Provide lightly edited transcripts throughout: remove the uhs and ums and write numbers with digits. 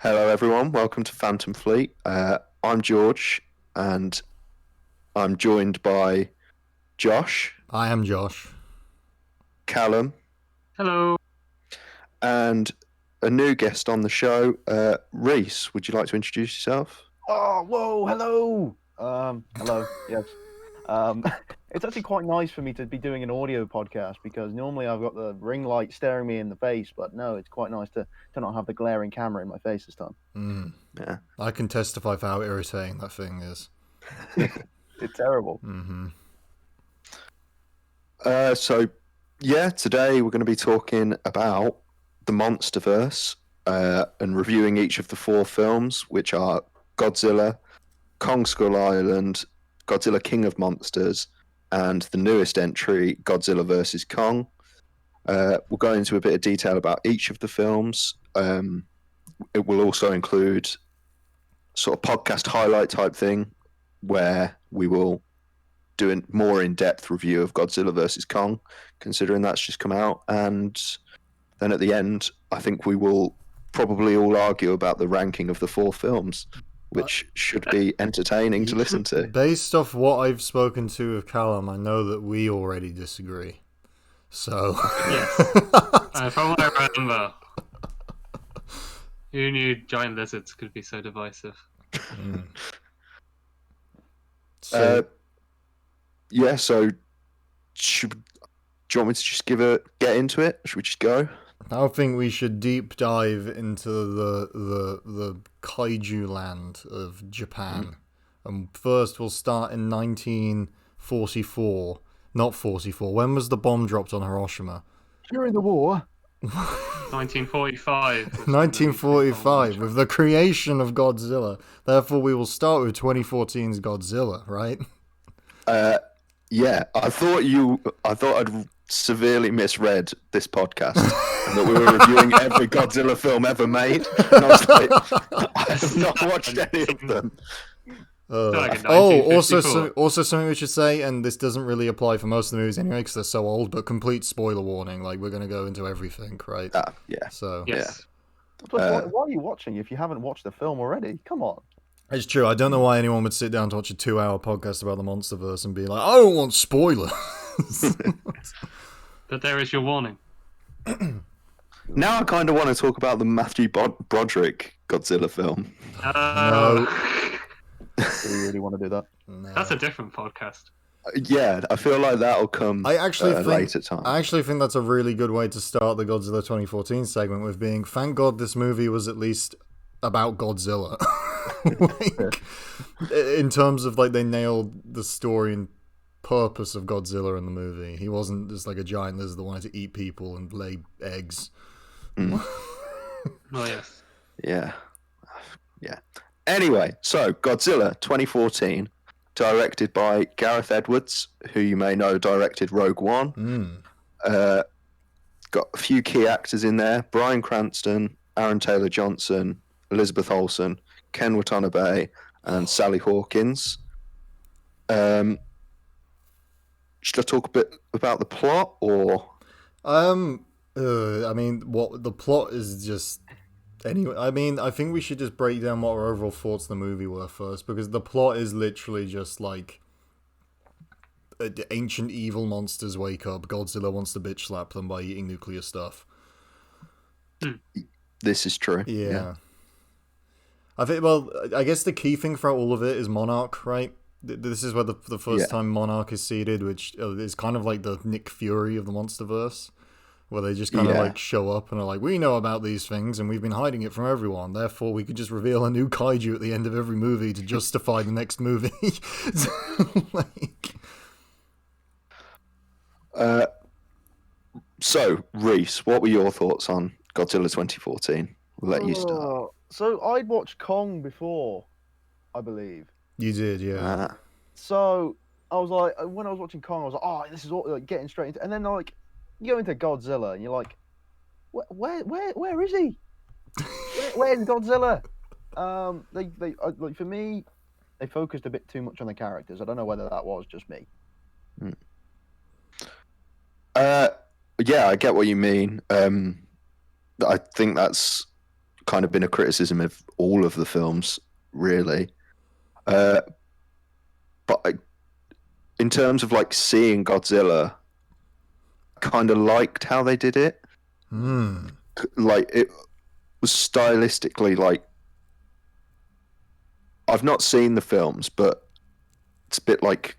Hello, everyone. Welcome to Phantom Fleet. I'm George, and I'm joined by Josh, I am Josh. Callum, Hello. and a new guest on the show, Reece. Would you like to introduce yourself? Oh, whoa, hello. Hello. Yes. It's actually quite nice for me to be doing an audio podcast because normally I've got the ring light staring me in the face, but no, it's quite nice to not have the glaring camera in my face this time. Yeah. I can testify for how irritating that thing is. It's terrible. Today we're going to be talking about the Monsterverse and reviewing each of the four films, which are Godzilla, Kong Skull Island, Godzilla King of Monsters, and the newest entry, Godzilla vs. Kong. We'll go into a bit of detail about each of the films. It will also include sort of podcast highlight type thing where we will do a more in-depth review of Godzilla vs. Kong, considering that's just come out. And then at the end, I think we will probably all argue about the ranking of the four films, which should be entertaining to listen to. Based off what I've spoken to of Callum, I know that we already disagree. So Yes. From what I remember, who knew giant lizards could be so divisive? So, So do you want me to just get into it? Should we just go? I think we should deep dive into the kaiju land of Japan. And first we'll start in 1944. Not 44. When was the bomb dropped on Hiroshima? During the war. 1945. 1945, with the creation of Godzilla. Therefore, we will start with 2014's Godzilla, right? Yeah, I thought I'd severely misread this podcast and that we were reviewing every Godzilla film ever made. And I was like, I have not watched any of them. Also something we should say, and this doesn't really apply for most of the movies anyway because they're so old, but complete spoiler warning. Like, we're going to go into everything, right? Yeah. So Yes. Why are you watching if you haven't watched the film already? Come on. it's true. I don't know why anyone would sit down to watch a 2-hour podcast about the Monsterverse and be like, I don't want spoilers. But there is your warning. Now I kind of want to talk about the Matthew Broderick Godzilla film. No. Do you really want to do that? No. That's a different podcast. Yeah, I feel like that'll come I actually at a later time. I actually think that's a really good way to start the Godzilla 2014 segment with being, thank God this movie was at least about Godzilla. Like, in terms of, like, they nailed the story and purpose of Godzilla in the movie. He wasn't just like a giant lizard that wanted to eat people and lay eggs. Oh, yes. Yeah. Anyway, so Godzilla 2014, directed by Gareth Edwards, who you may know directed Rogue One. Got a few key actors in there: Bryan Cranston, Aaron Taylor Johnson, Elizabeth Olsen, Ken Watanabe, and Sally Hawkins. Should I talk a bit about the plot, or? I mean, what the plot is just. Anyway, I mean, I think we should just break down what our overall thoughts of the movie were first, because the plot is literally just like ancient evil monsters wake up. Godzilla wants to bitch slap them by eating nuclear stuff. This is true. Yeah. I think. Well, I guess the key thing throughout all of it is Monarch, right? This is where the first time Monarch is seeded, which is kind of like the Nick Fury of the Monsterverse. Where they just kind of like show up and are like, we know about these things and we've been hiding it from everyone. Therefore, we could just reveal a new kaiju at the end of every movie to justify the next movie. So, Reece, what were your thoughts on Godzilla 2014? We'll let you start. So I'd watched Kong before, I believe. You did, yeah. So I was like, when I was watching Kong, I was like, oh, this is all like, getting straight into. And then like, you go into Godzilla and you're like, where is he? Where's Godzilla? They like, for me, they focused a bit too much on the characters. I don't know whether that was just me. Yeah, I get what you mean. I think that's kind of been a criticism of all of the films, really. But in terms of like seeing Godzilla, I kind of liked how they did it. Like it was stylistically like, I've not seen the films, but it's a bit like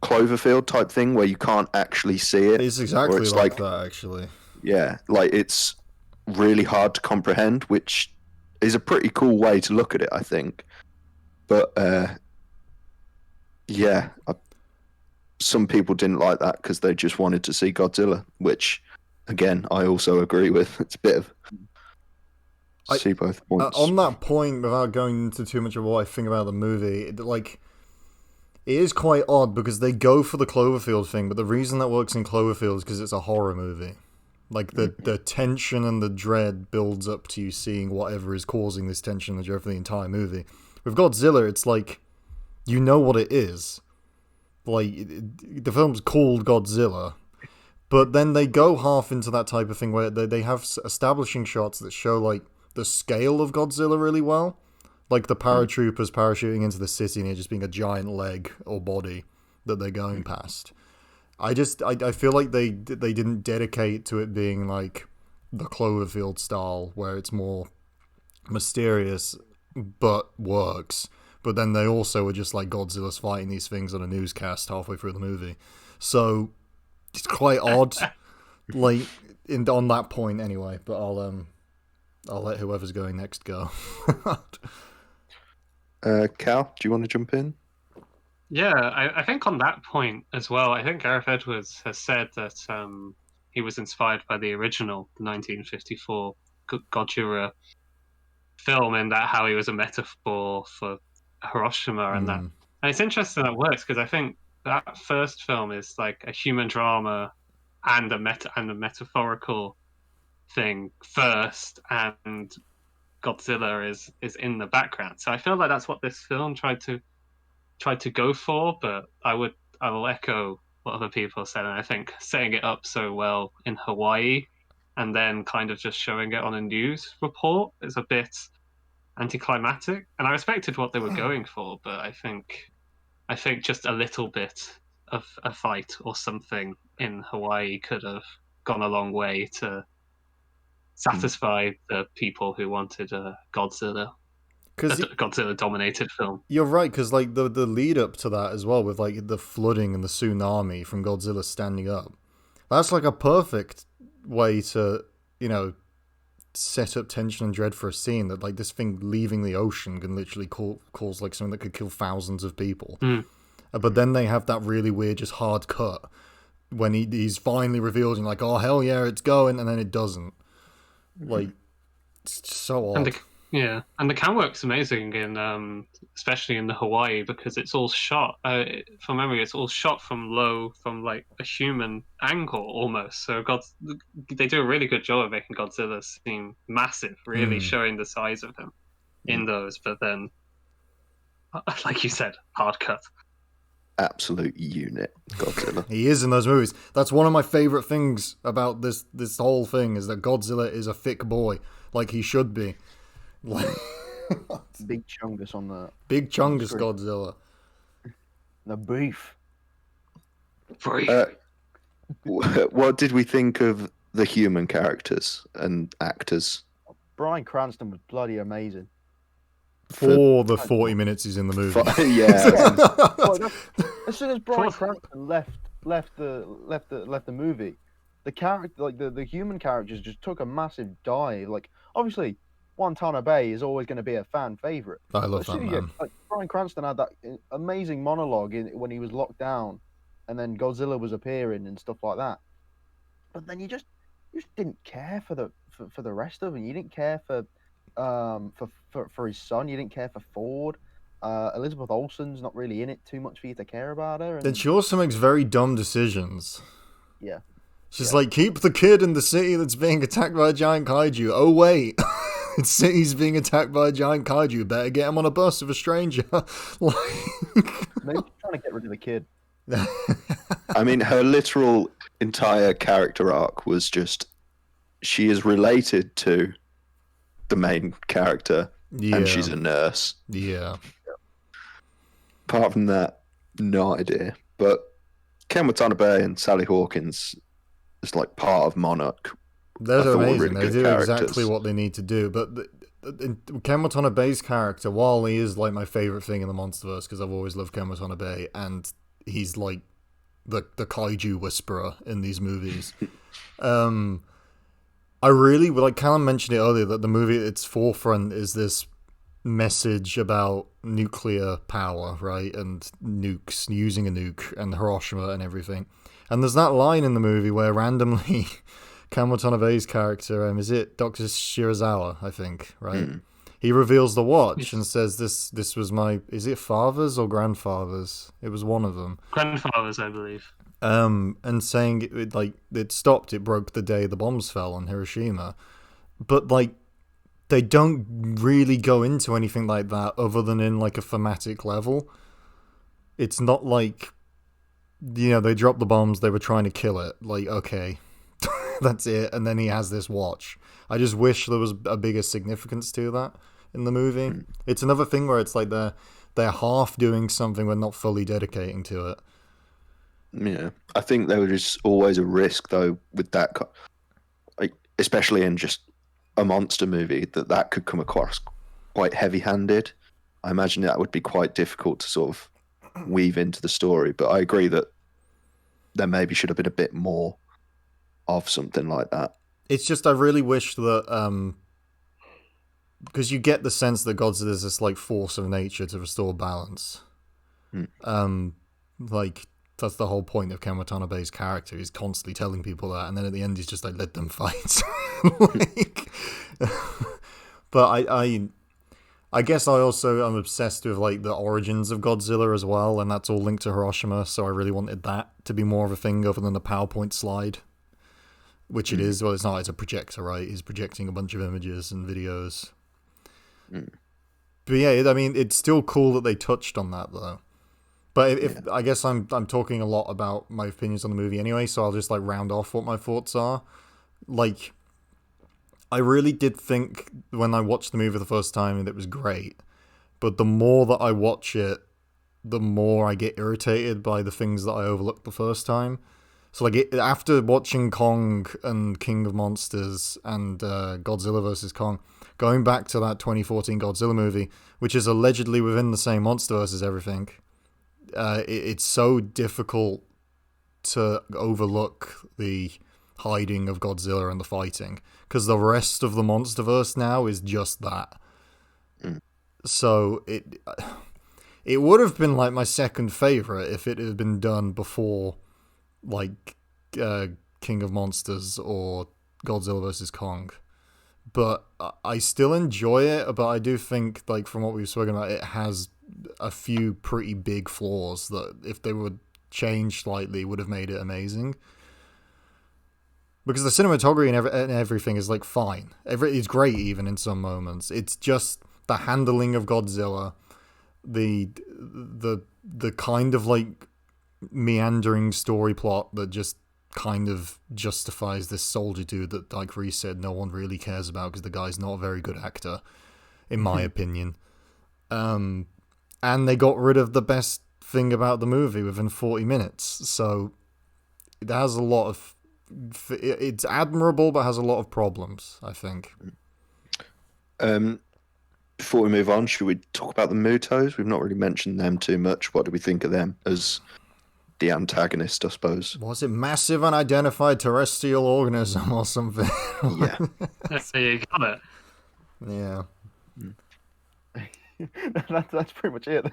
Cloverfield type thing where you can't actually see it. It's exactly it's like that, actually. Yeah, like it's really hard to comprehend, which is a pretty cool way to look at it, I think. But yeah, some people didn't like that because they just wanted to see Godzilla, which, again, I also agree with. It's a bit of see both points. On that point, without going into too much of what I think about the movie, it is quite odd because they go for the Cloverfield thing, but the reason that works in Cloverfield is because it's a horror movie. Like, the tension and the dread builds up to you seeing whatever is causing this tension and dread for the entire movie. With Godzilla, it's like, you know what it is. Like, the film's called Godzilla, but then they go half into that type of thing where they have establishing shots that show, like, the scale of Godzilla really well. Like the paratroopers parachuting into the city and it just being a giant leg or body that they're going past. I feel like they didn't dedicate to it being like the Cloverfield style where it's more mysterious but works. But then they also were just like Godzilla's fighting these things on a newscast halfway through the movie. So it's quite odd, like on that point anyway. But I'll let whoever's going next go. Cal, do you want to jump in? Yeah, I think on that point as well, I think Gareth Edwards has said that he was inspired by the original, the 1954 Godzilla film, and that how he was a metaphor for Hiroshima and that. And it's interesting that works because I think that first film is like a human drama and a metaphorical thing first, and Godzilla is in the background. So I feel like that's what this film tried to go for, but I will echo what other people said, and I think setting it up so well in Hawaii and then kind of just showing it on a news report is a bit anticlimactic. And I respected what they were going for, but I think just a little bit of a fight or something in Hawaii could have gone a long way to satisfy the people who wanted a Godzilla dominated film. You're right, because like the lead up to that as well, with like the flooding and the tsunami from Godzilla standing up, that's like a perfect way to, you know, set up tension and dread for a scene that like this thing leaving the ocean can literally cause like something that could kill thousands of people. But then they have that really weird just hard cut when he's finally revealed and like, oh hell yeah, it's going, and then it doesn't. Like, it's just so odd. And the cam work's amazing in, especially in the Hawaii, because it's all shot. From memory, it's all shot from low, from like a human angle almost. So they do a really good job of making Godzilla seem massive, really showing the size of him in those. But then, like you said, hard cut. Absolute unit, Godzilla. He is in those movies. That's one of my favorite things about this whole thing is that Godzilla is a thick boy, like he should be. Big chungus on that. Big chungus Godzilla. The beef. What did we think of the human characters and actors? Bryan Cranston was bloody amazing. For the 40 minutes he's in the movie. As soon as Bryan Cranston left the movie, the character, like the human characters, just took a massive dive. Like obviously, Watanabe is always going to be a fan favorite. I love that man. Like Bryan Cranston had that amazing monologue when he was locked down, and then Godzilla was appearing and stuff like that. But then you just didn't care for the rest of them. You didn't care for his son. You didn't care for Ford. Elizabeth Olsen's not really in it too much for you to care about her. Then she also makes very dumb decisions. Yeah. She's like, keep the kid in the city that's being attacked by a giant kaiju. Oh, wait. The city's being attacked by a giant kaiju. Better get him on a bus with a stranger. Maybe trying to get rid of the kid. I mean, her literal entire character arc was just, she is related to the main character, and she's a nurse. Yeah. Apart from that, no idea. But Ken Watanabe and Sally Hawkins is like part of Monarch. They're amazing. Really they good do characters. exactly what they need to do. But Ken Watanabe's character, while he is like my favorite thing in the Monsterverse, because I've always loved Ken Watanabe, and he's like the kaiju whisperer in these movies. I really, like Callum mentioned it earlier, that the movie, its forefront is this message about nuclear power, right? And nukes, using a nuke, and Hiroshima and everything. And there's that line in the movie where randomly Ken Watanabe's character, is it Dr. Shirazawa, I think, right? He reveals the watch and says, this was my, is it father's or grandfather's? It was one of them. Grandfather's, I believe. And saying it stopped, it broke the day the bombs fell on Hiroshima. But like, they don't really go into anything like that other than in like a thematic level. It's not like, they dropped the bombs, they were trying to kill it. Like, okay, that's it. And then he has this watch. I just wish there was a bigger significance to that in the movie. It's another thing where it's like they're half doing something but not fully dedicating to it. Yeah, I think there was always a risk though with that, like especially in just a monster movie, that could come across quite heavy-handed. I imagine that would be quite difficult to sort of weave into the story. But I agree that there maybe should have been a bit more of something like that. It's just I really wish that because you get the sense that Godzilla is this like force of nature to restore balance. Like that's the whole point of Ken Watanabe's character. He's constantly telling people that, and then at the end he's just like, let them fight. But I guess I also am obsessed with like the origins of Godzilla as well, and that's all linked to Hiroshima, so I really wanted that to be more of a thing other than a PowerPoint slide. Which it is. Well, it's not. It's a projector, right? He's projecting a bunch of images and videos. But yeah, I mean, it's still cool that they touched on that, though. But if I guess I'm talking a lot about my opinions on the movie anyway, so I'll just like round off what my thoughts are. Like, I really did think when I watched the movie the first time that it was great, but the more that I watch it, the more I get irritated by the things that I overlooked the first time. So like after watching Kong and King of Monsters and Godzilla vs. Kong, going back to that 2014 Godzilla movie, which is allegedly within the same Monsterverse as everything, it's so difficult to overlook the hiding of Godzilla and the fighting, because the rest of the Monsterverse now is just that. So it would have been like my second favorite if it had been done before like King of Monsters or Godzilla vs. Kong. But I still enjoy it, but I do think, like, from what we've spoken about, it has a few pretty big flaws that if they were changed slightly would have made it amazing. Because the cinematography and everything is like fine. It's great even in some moments. It's just the handling of Godzilla, the kind of like meandering story plot that just kind of justifies this soldier dude that, like Reece said, no one really cares about because the guy's not a very good actor, in my opinion. And they got rid of the best thing about the movie within 40 minutes. So it has a lot of... It's admirable, but has a lot of problems, I think. Before we move on, should we talk about the Mutos? We've not really mentioned them too much. What do we think of them as the antagonist, I suppose? Was it massive unidentified terrestrial organism or something? Yeah. There you got it. Yeah. That's pretty much it.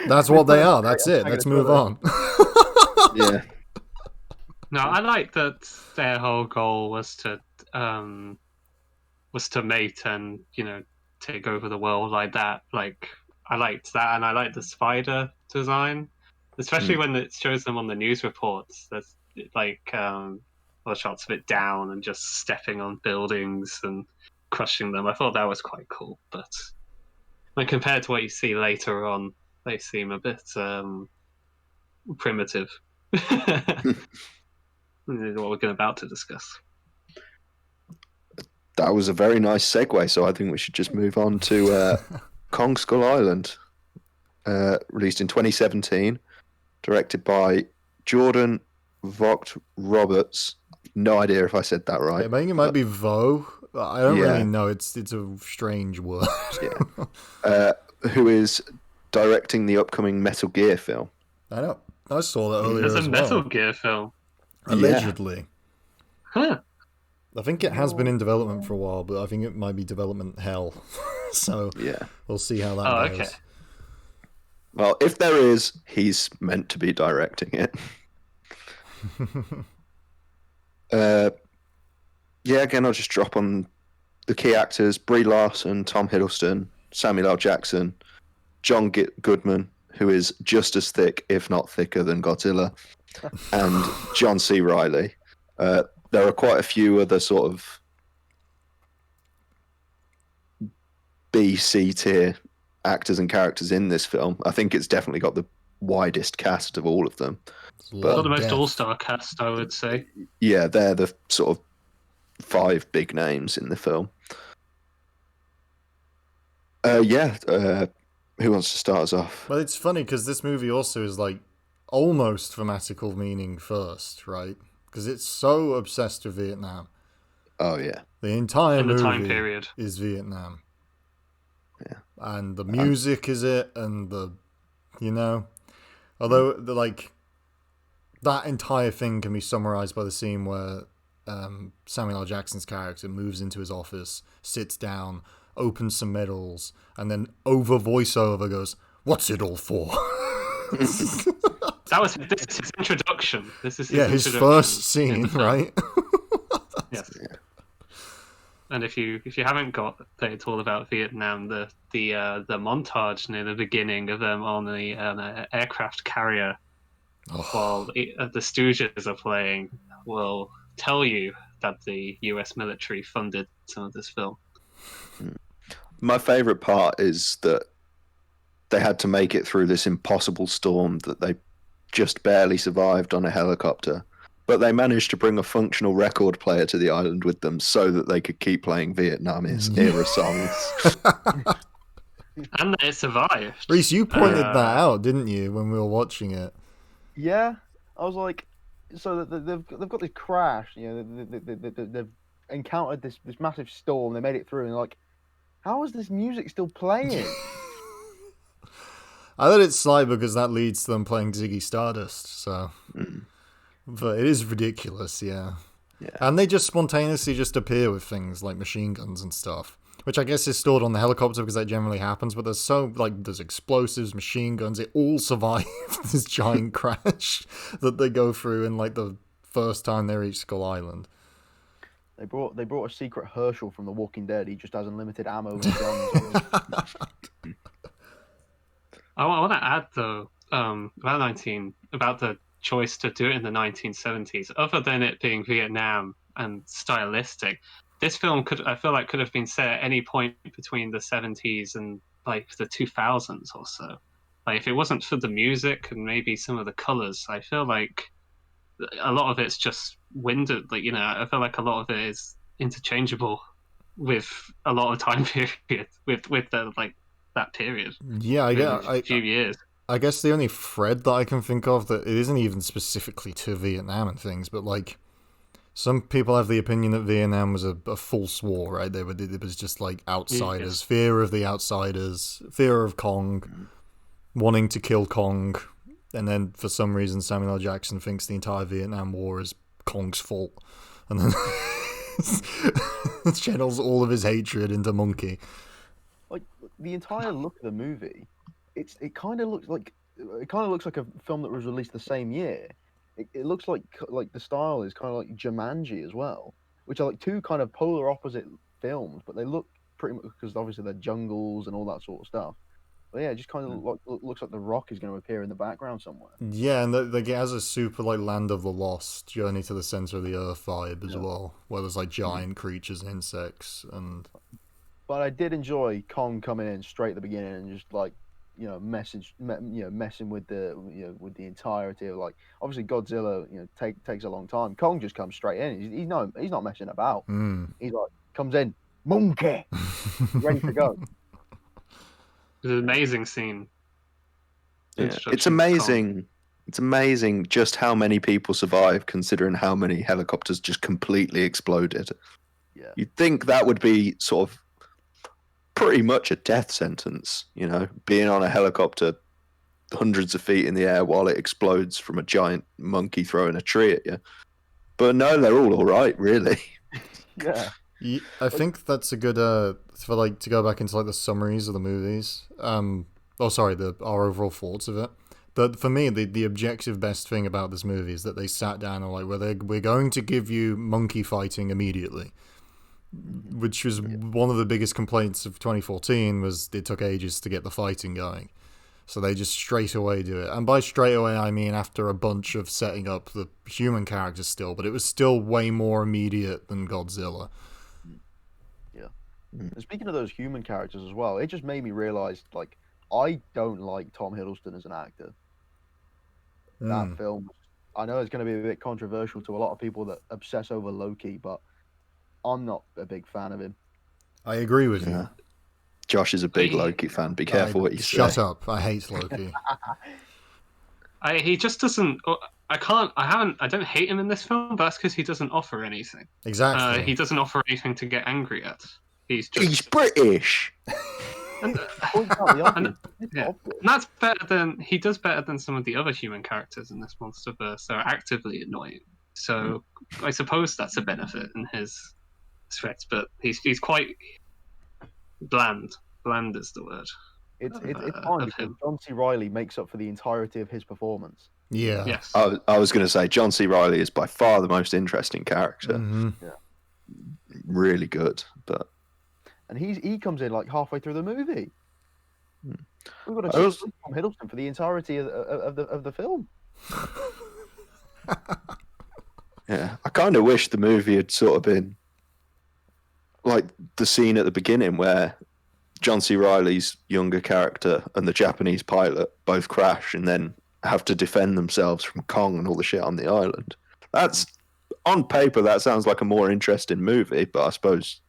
That's what they are. That's it. Let's move on. Yeah. No, I like that their whole goal was to mate and, take over the world like that. Like, I liked that, and I liked the spider design, especially when it shows them on the news reports. There's like shots of it down and just stepping on buildings and crushing them. I thought that was quite cool, but when compared to what you see later on, they seem a bit primitive. What we're about to discuss. that was a very nice segue. So I think we should just move on to Kong Skull Island, released in 2017, directed by Jordan Vogt Roberts. No idea if I said that right. I think it might be Vo. I don't Yeah. really know. It's a strange word. Who is directing the upcoming Metal Gear film? I know. I saw that earlier There's a as Metal well. Gear film. Allegedly. Huh. I think it has been in development for a while, but I think it might be development hell. So Yeah. we'll see how that goes. Okay. Well, if there is, he's meant to be directing it. Again, I'll just drop on the key actors: Brie Larson, Tom Hiddleston, Samuel L. Jackson, John Goodman, who is just as thick, if not thicker, than Godzilla, and John C. Reilly. There are quite a few other sort of B, C tier actors and characters in this film. I think it's definitely got the widest cast of all of them. Got the most all-star cast, I would say. Yeah, they're the sort of 5 big names in the film. Who wants to start us off? Well, it's funny because this movie also is like almost thematical meaning first, right? Because it's so obsessed with Vietnam. Oh, yeah. The entire In the movie time period. is Vietnam. Yeah. And the music is it, and although that entire thing can be summarized by the scene where Samuel L. Jackson's character moves into his office, sits down, opens some medals, and then over voiceover goes, "What's it all for?" This is his introduction. This is his first scene, right? Yes. Yeah. And if you haven't got that it's all about Vietnam, the montage near the beginning of them on the aircraft carrier while the Stooges are playing will tell you that the US military funded some of this film. My favourite part is that they had to make it through this impossible storm that they just barely survived on a helicopter. But they managed to bring a functional record player to the island with them so that they could keep playing Vietnam-era songs. And it survived. Reece, you pointed that out, didn't you, when we were watching it? Yeah, I was like, so they've got this crash. They've encountered this massive storm. They made it through, and like, how is this music still playing? I thought it's sly because that leads to them playing Ziggy Stardust. So, but it is ridiculous, yeah. And they just spontaneously just appear with things like machine guns and stuff, which I guess is stored on the helicopter because that generally happens. But there's explosives, machine guns. It all survived this giant crash that they go through in like the first time they reach Skull Island. They brought a secret Herschel from The Walking Dead. He just has unlimited ammo and guns. I want to add though about the choice to do it in the 1970s. Other than it being Vietnam and stylistic, this film could have been set at any point between the 70s and like the 2000s or so. Like if it wasn't for the music and maybe some of the colors, I feel like a lot of it's just winded. Like I feel like a lot of it is interchangeable with a lot of time period with the like that period. Yeah, a few years. I guess the only thread that I can think of that it isn't even specifically to Vietnam and things, but like some people have the opinion that Vietnam was a false war, right? It was just like outsiders, fear of the outsiders, fear of Kong, wanting to kill Kong, and then for some reason Samuel L. Jackson thinks the entire Vietnam War is Kong's fault, and then channels all of his hatred into Monkey. Like the entire look of the movie, it kind of looks like a film that was released the same year. It looks like the style is kind of like Jumanji as well, which are like two kind of polar opposite films, but they look pretty much because obviously they're jungles and all that sort of stuff. But yeah, it just kind of looks like The Rock is going to appear in the background somewhere. Yeah, and it has a super like Land of the Lost, Journey to the Center of the Earth vibe as well, where there's like giant creatures and insects and. But I did enjoy Kong coming in straight at the beginning and just like messing with the entirety of like obviously Godzilla takes a long time. Kong just comes straight in. He's not messing about. He's like comes in, monkey, ready to go. It's an amazing scene. Yeah. Introduction It's to Kong. amazing. It's amazing just how many people survive, considering how many helicopters just completely exploded. Yeah. You'd think that would be sort of pretty much a death sentence, you know, being on a helicopter hundreds of feet in the air while it explodes from a giant monkey throwing a tree at you. But no, they're all right, really. Yeah. I think that's a good for like to go back into like the summaries of the movies. Our overall thoughts of it. But for me, the objective best thing about this movie is that they sat down and like, we're going to give you monkey fighting immediately, which was one of the biggest complaints of 2014 was it took ages to get the fighting going. So they just straight away do it. And by straight away, I mean after a bunch of setting up the human characters still, but it was still way more immediate than Godzilla. Yeah. And speaking of those human characters as well, it just made me realize, like, I don't like Tom Hiddleston as an actor. That film, I know it's going to be a bit controversial to a lot of people that obsess over Loki, but I'm not a big fan of him. I agree with you. Josh is a big Loki fan. Be careful what you say. Shut up. I hate Loki. He just doesn't. I don't hate him in this film, but that's because he doesn't offer anything. Exactly. He doesn't offer anything to get angry at. He's British. And that's better than he does better than some of the other human characters in this Monsterverse that are actively annoying. So I suppose that's a benefit in his threats, but he's quite bland. Bland is the word. It's fine because John C. Reilly makes up for the entirety of his performance. Yeah. Yes. I was going to say John C. Reilly is by far the most interesting character. Mm-hmm. Yeah. Really good, but. And he comes in like halfway through the movie. We've got I to see Tom Hiddleston for the entirety of the film. Yeah, I kind of wish the movie had sort of been like the scene at the beginning where John C. Reilly's younger character and the Japanese pilot both crash and then have to defend themselves from Kong and all the shit on the island. That's on paper, that sounds like a more interesting movie, but I suppose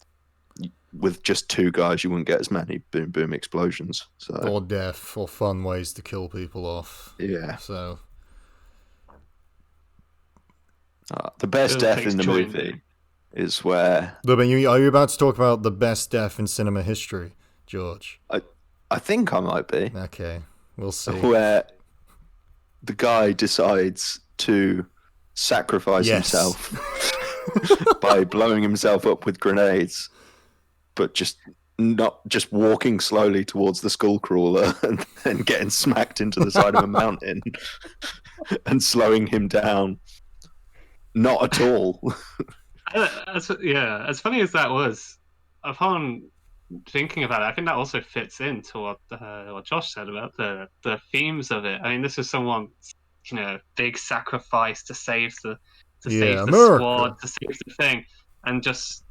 with just two guys, you wouldn't get as many boom boom explosions. So or death or fun ways to kill people off. Yeah. So the best death in the movie is where. Are you about to talk about the best death in cinema history, George? I think I might be. Okay, we'll see. Where the guy decides to sacrifice himself by blowing himself up with grenades, but not just walking slowly towards the skull crawler and then getting smacked into the side of a mountain and slowing him down. Not at all. As funny as that was, upon thinking about it, I think that also fits into what Josh said about the themes of it. I mean, this is someone's big sacrifice to save the squad, to save the thing, and just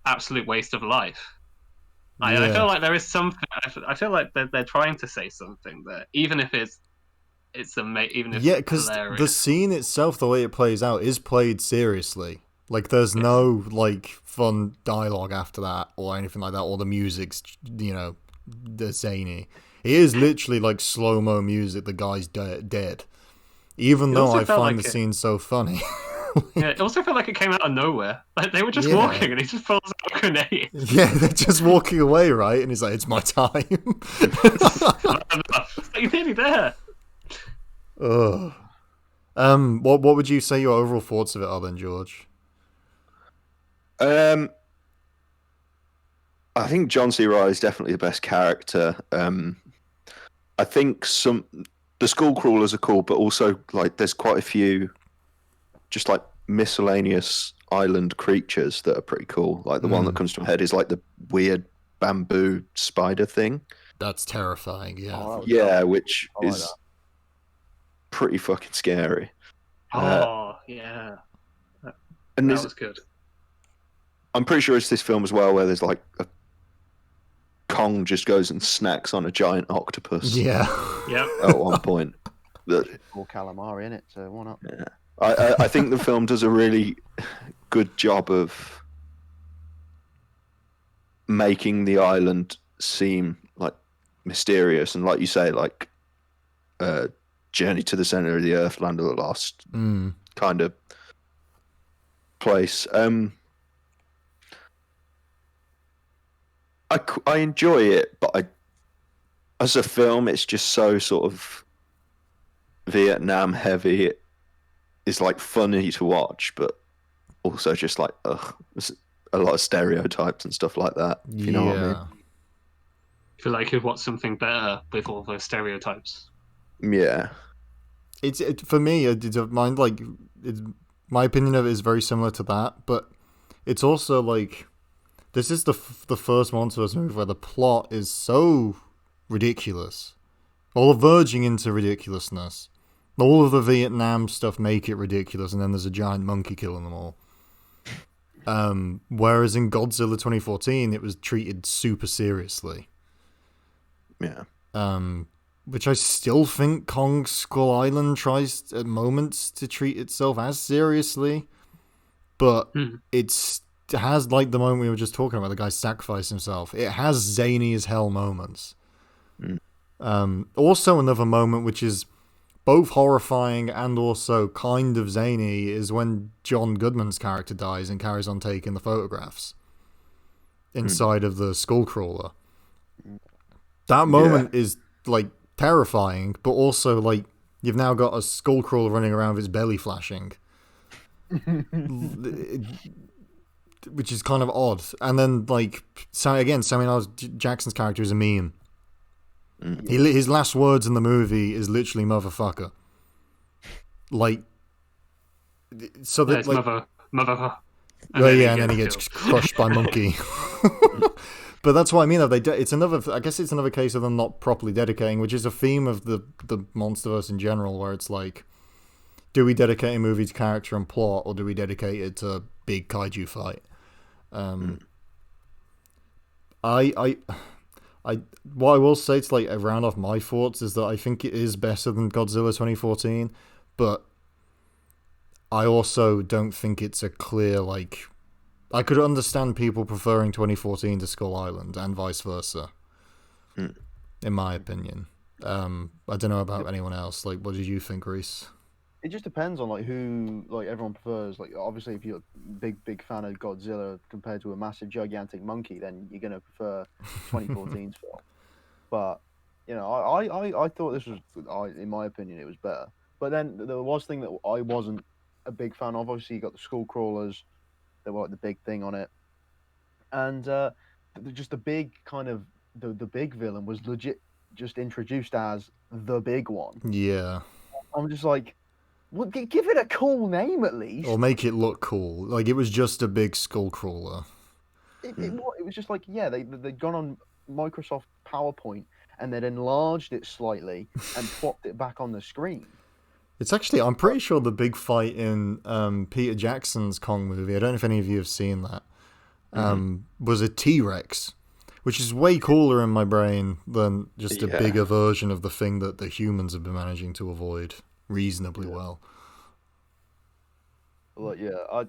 absolute waste of life. I feel like there is something. I feel like they're trying to say something there, even if it's because the scene itself, the way it plays out, is played seriously. Like, there's no fun dialogue after that or anything like that, or the music's the zany. It is literally like slow-mo music. The guy's dead. Even though I find the scene so funny. Yeah, it also felt like it came out of nowhere. Like, they were just walking and he just pulls out a grenade. Yeah, they're just walking away, right? And he's like, "It's my time." You're nearly there. Ugh. What would you say your overall thoughts of it are then, George? I think John C. Reilly is definitely the best character. I think the skull crawlers are cool, but also there's quite a few just miscellaneous island creatures that are pretty cool. Like the one that comes to my head is the weird bamboo spider thing. That's terrifying. Yeah. Which is pretty fucking scary. Yeah. And that was good. I'm pretty sure it's this film as well where there's a Kong just goes and snacks on a giant octopus. Yeah. At one point. Or calamari in it, so why not? Yeah. I think the film does a really good job of making the island seem like mysterious and, like you say, like Journey to the Center of the Earth, Land of the Lost kind of place. I enjoy it, but as a film, it's just so sort of Vietnam heavy. It is like funny to watch, but also just like there's a lot of stereotypes and stuff like that. If you know what I mean? I feel like you'd watch something better with all those stereotypes. Yeah. For me, my opinion of it is very similar to that, but it's also like this is the first Monsterverse movie where the plot is so ridiculous, or verging into ridiculousness. All of the Vietnam stuff make it ridiculous, and then there's a giant monkey killing them all. Whereas in Godzilla 2014, it was treated super seriously. Yeah. Which I still think Kong Skull Island tries at moments to treat itself as seriously, but it has, like the moment we were just talking about, the guy sacrificed himself. It has zany as hell moments. Also, another moment which is both horrifying and also kind of zany is when John Goodman's character dies and carries on taking the photographs inside of the Skullcrawler. That moment is like terrifying, but also like you've now got a Skullcrawler running around with its belly flashing, which is kind of odd. And then like Samuel Jackson's character is a meme. His last words in the movie is literally "motherfucker." Like, so that like mother. And then he gets crushed by monkey. But that's what I mean. It's another. I guess it's another case of them not properly dedicating, which is a theme of the MonsterVerse in general, where it's like, do we dedicate a movie to character and plot, or do we dedicate it to big kaiju fight? What I will say to like round off my thoughts is that I think it is better than Godzilla 2014, but I also don't think it's a clear like. I could understand people preferring 2014 to Skull Island and vice versa. In my opinion, I don't know about anyone else. Like, what did you think, Reece? It just depends on like who like everyone prefers. Like, obviously, if you're a big fan of Godzilla compared to a massive gigantic monkey, then you're gonna prefer 2014's film. But you know, I thought this was, in my opinion, it was better. But then there was thing that I wasn't a big fan of. Obviously, you got the skull crawlers. They were like the big thing on it, and just the big kind of the big villain was legit just introduced as the big one. Yeah, I'm just like, well, give it a cool name at least, or make it look cool. Like it was just a big skull crawler. It was just like, yeah, they'd gone on Microsoft PowerPoint and they'd enlarged it slightly and plopped it back on the screen. It's actually, I'm pretty sure the big fight in Peter Jackson's Kong movie, I don't know if any of you have seen that, was a T-Rex, which is way cooler in my brain than just a bigger version of the thing that the humans have been managing to avoid reasonably well. Like, yeah,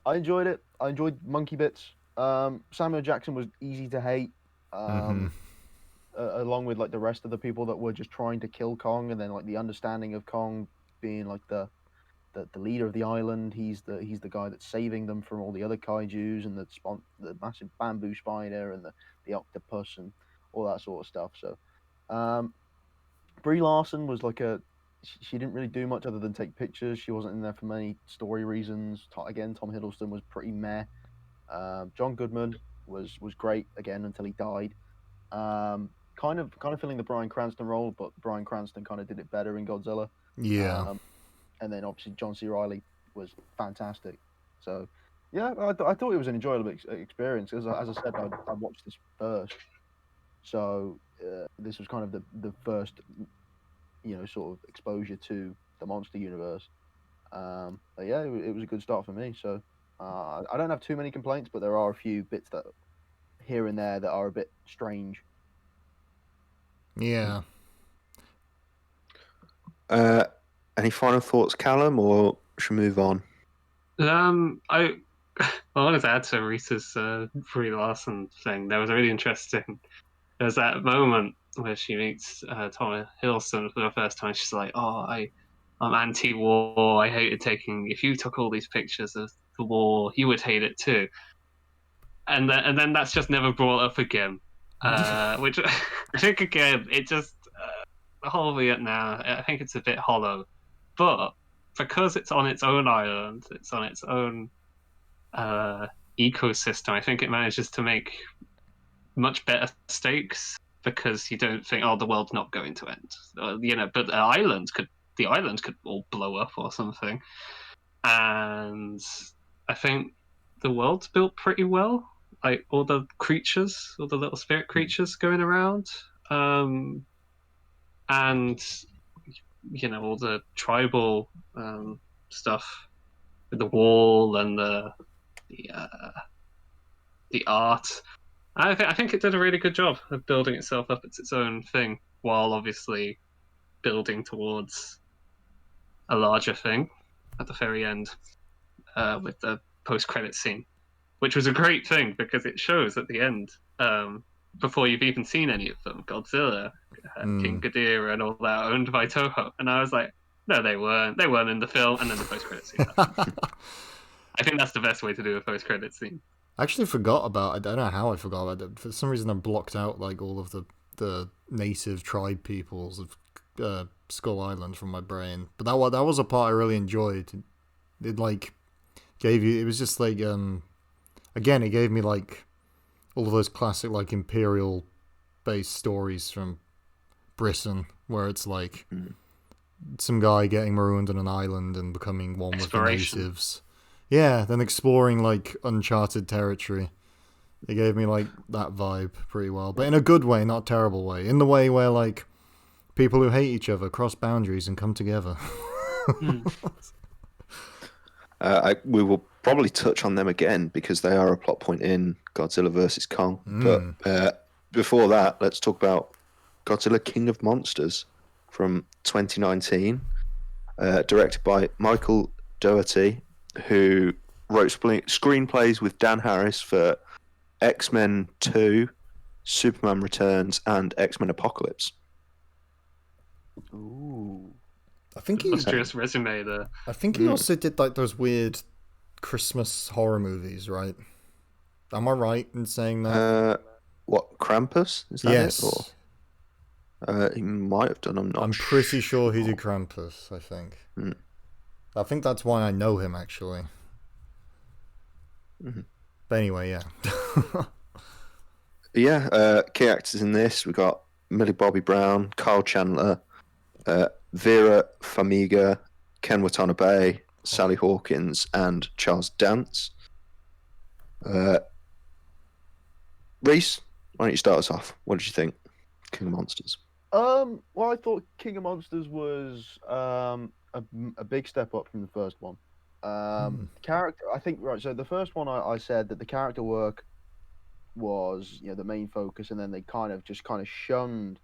I enjoyed it. I enjoyed monkey bits. Samuel Jackson was easy to hate, along with like the rest of the people that were just trying to kill Kong, and then like the understanding of Kong being like the leader of the island. He's the guy that's saving them from all the other kaijus and the massive bamboo spider and the octopus and all that sort of stuff. So, Brie Larson was like she didn't really do much other than take pictures. She wasn't in there for many story reasons. Again, Tom Hiddleston was pretty meh. John Goodman was great again until he died. Kind of filling the Bryan Cranston role, but Bryan Cranston kind of did it better in Godzilla. Yeah. And then obviously John C. Reilly was fantastic. So yeah, I thought it was an enjoyable experience. As I said, I watched this first, so this was kind of the first, sort of exposure to the monster universe. But yeah, it was a good start for me. So I don't have too many complaints, but there are a few bits that here and there that are a bit strange. Yeah. Any final thoughts, Callum, or should we move on? I I wanted to add to Reese's Brie Larson thing. There was a really interesting. There's that moment where she meets Tom Hiddleston for the first time. She's like, "Oh, I'm anti-war. I hated taking. If you took all these pictures of the war, you would hate it too." And then that's just never brought up again. Which I think again, it just the whole Vietnam. I think it's a bit hollow, but because it's on its own island, it's on its own uh, ecosystem. I think it manages to make much better stakes because you don't think, oh, the world's not going to end. But the island could all blow up or something. And I think the world's built pretty well. Like all the creatures, all the little spirit creatures going around, and all the tribal stuff with the wall and the, uh, the art. I think it did a really good job of building itself up as its own thing, while obviously building towards a larger thing at the very end with the post-credit scene, which was a great thing because it shows at the end, before you've even seen any of them, Godzilla, King Ghidorah, and all that owned by Toho, and I was like, no, they weren't. They weren't in the film, and then the post-credit scene. I think that's the best way to do a post-credit scene. I actually forgot about. I don't know how I forgot about it. For some reason, I blocked out like all of the native tribe peoples of Skull Island from my brain. But that was a part I really enjoyed. It like gave you. It was just like again, it gave me like all of those classic like imperial based stories from Britain, where it's like some guy getting marooned on an island and becoming one with the natives. Yeah, then exploring like uncharted territory. It gave me like that vibe pretty well, but in a good way, not a terrible way. In the way where like people who hate each other cross boundaries and come together. We will probably touch on them again because they are a plot point in Godzilla vs. Kong. But before that, let's talk about Godzilla King of Monsters from 2019, directed by Michael Dougherty, who wrote screenplays with Dan Harris for X-Men 2, Superman Returns, and X-Men Apocalypse. Ooh. I think he illustrious resume there. I think he also did like those weird Christmas horror movies, right? Am I right in saying that? What, Krampus? Is that yes. it? Or, he might have done. I'm pretty sure he did Krampus, I think. I think that's why I know him, actually. But anyway, yeah. Key actors in this, we got Millie Bobby Brown, Carl Chandler, Vera Farmiga, Ken Watanabe, Sally Hawkins, and Charles Dance. Reece, why don't you start us off? What did you think? King of Monsters. Well, I thought King of Monsters was a big step up from the first one. Character, I think, right. So the first one, I said that the character work was the main focus, and then they kind of shunned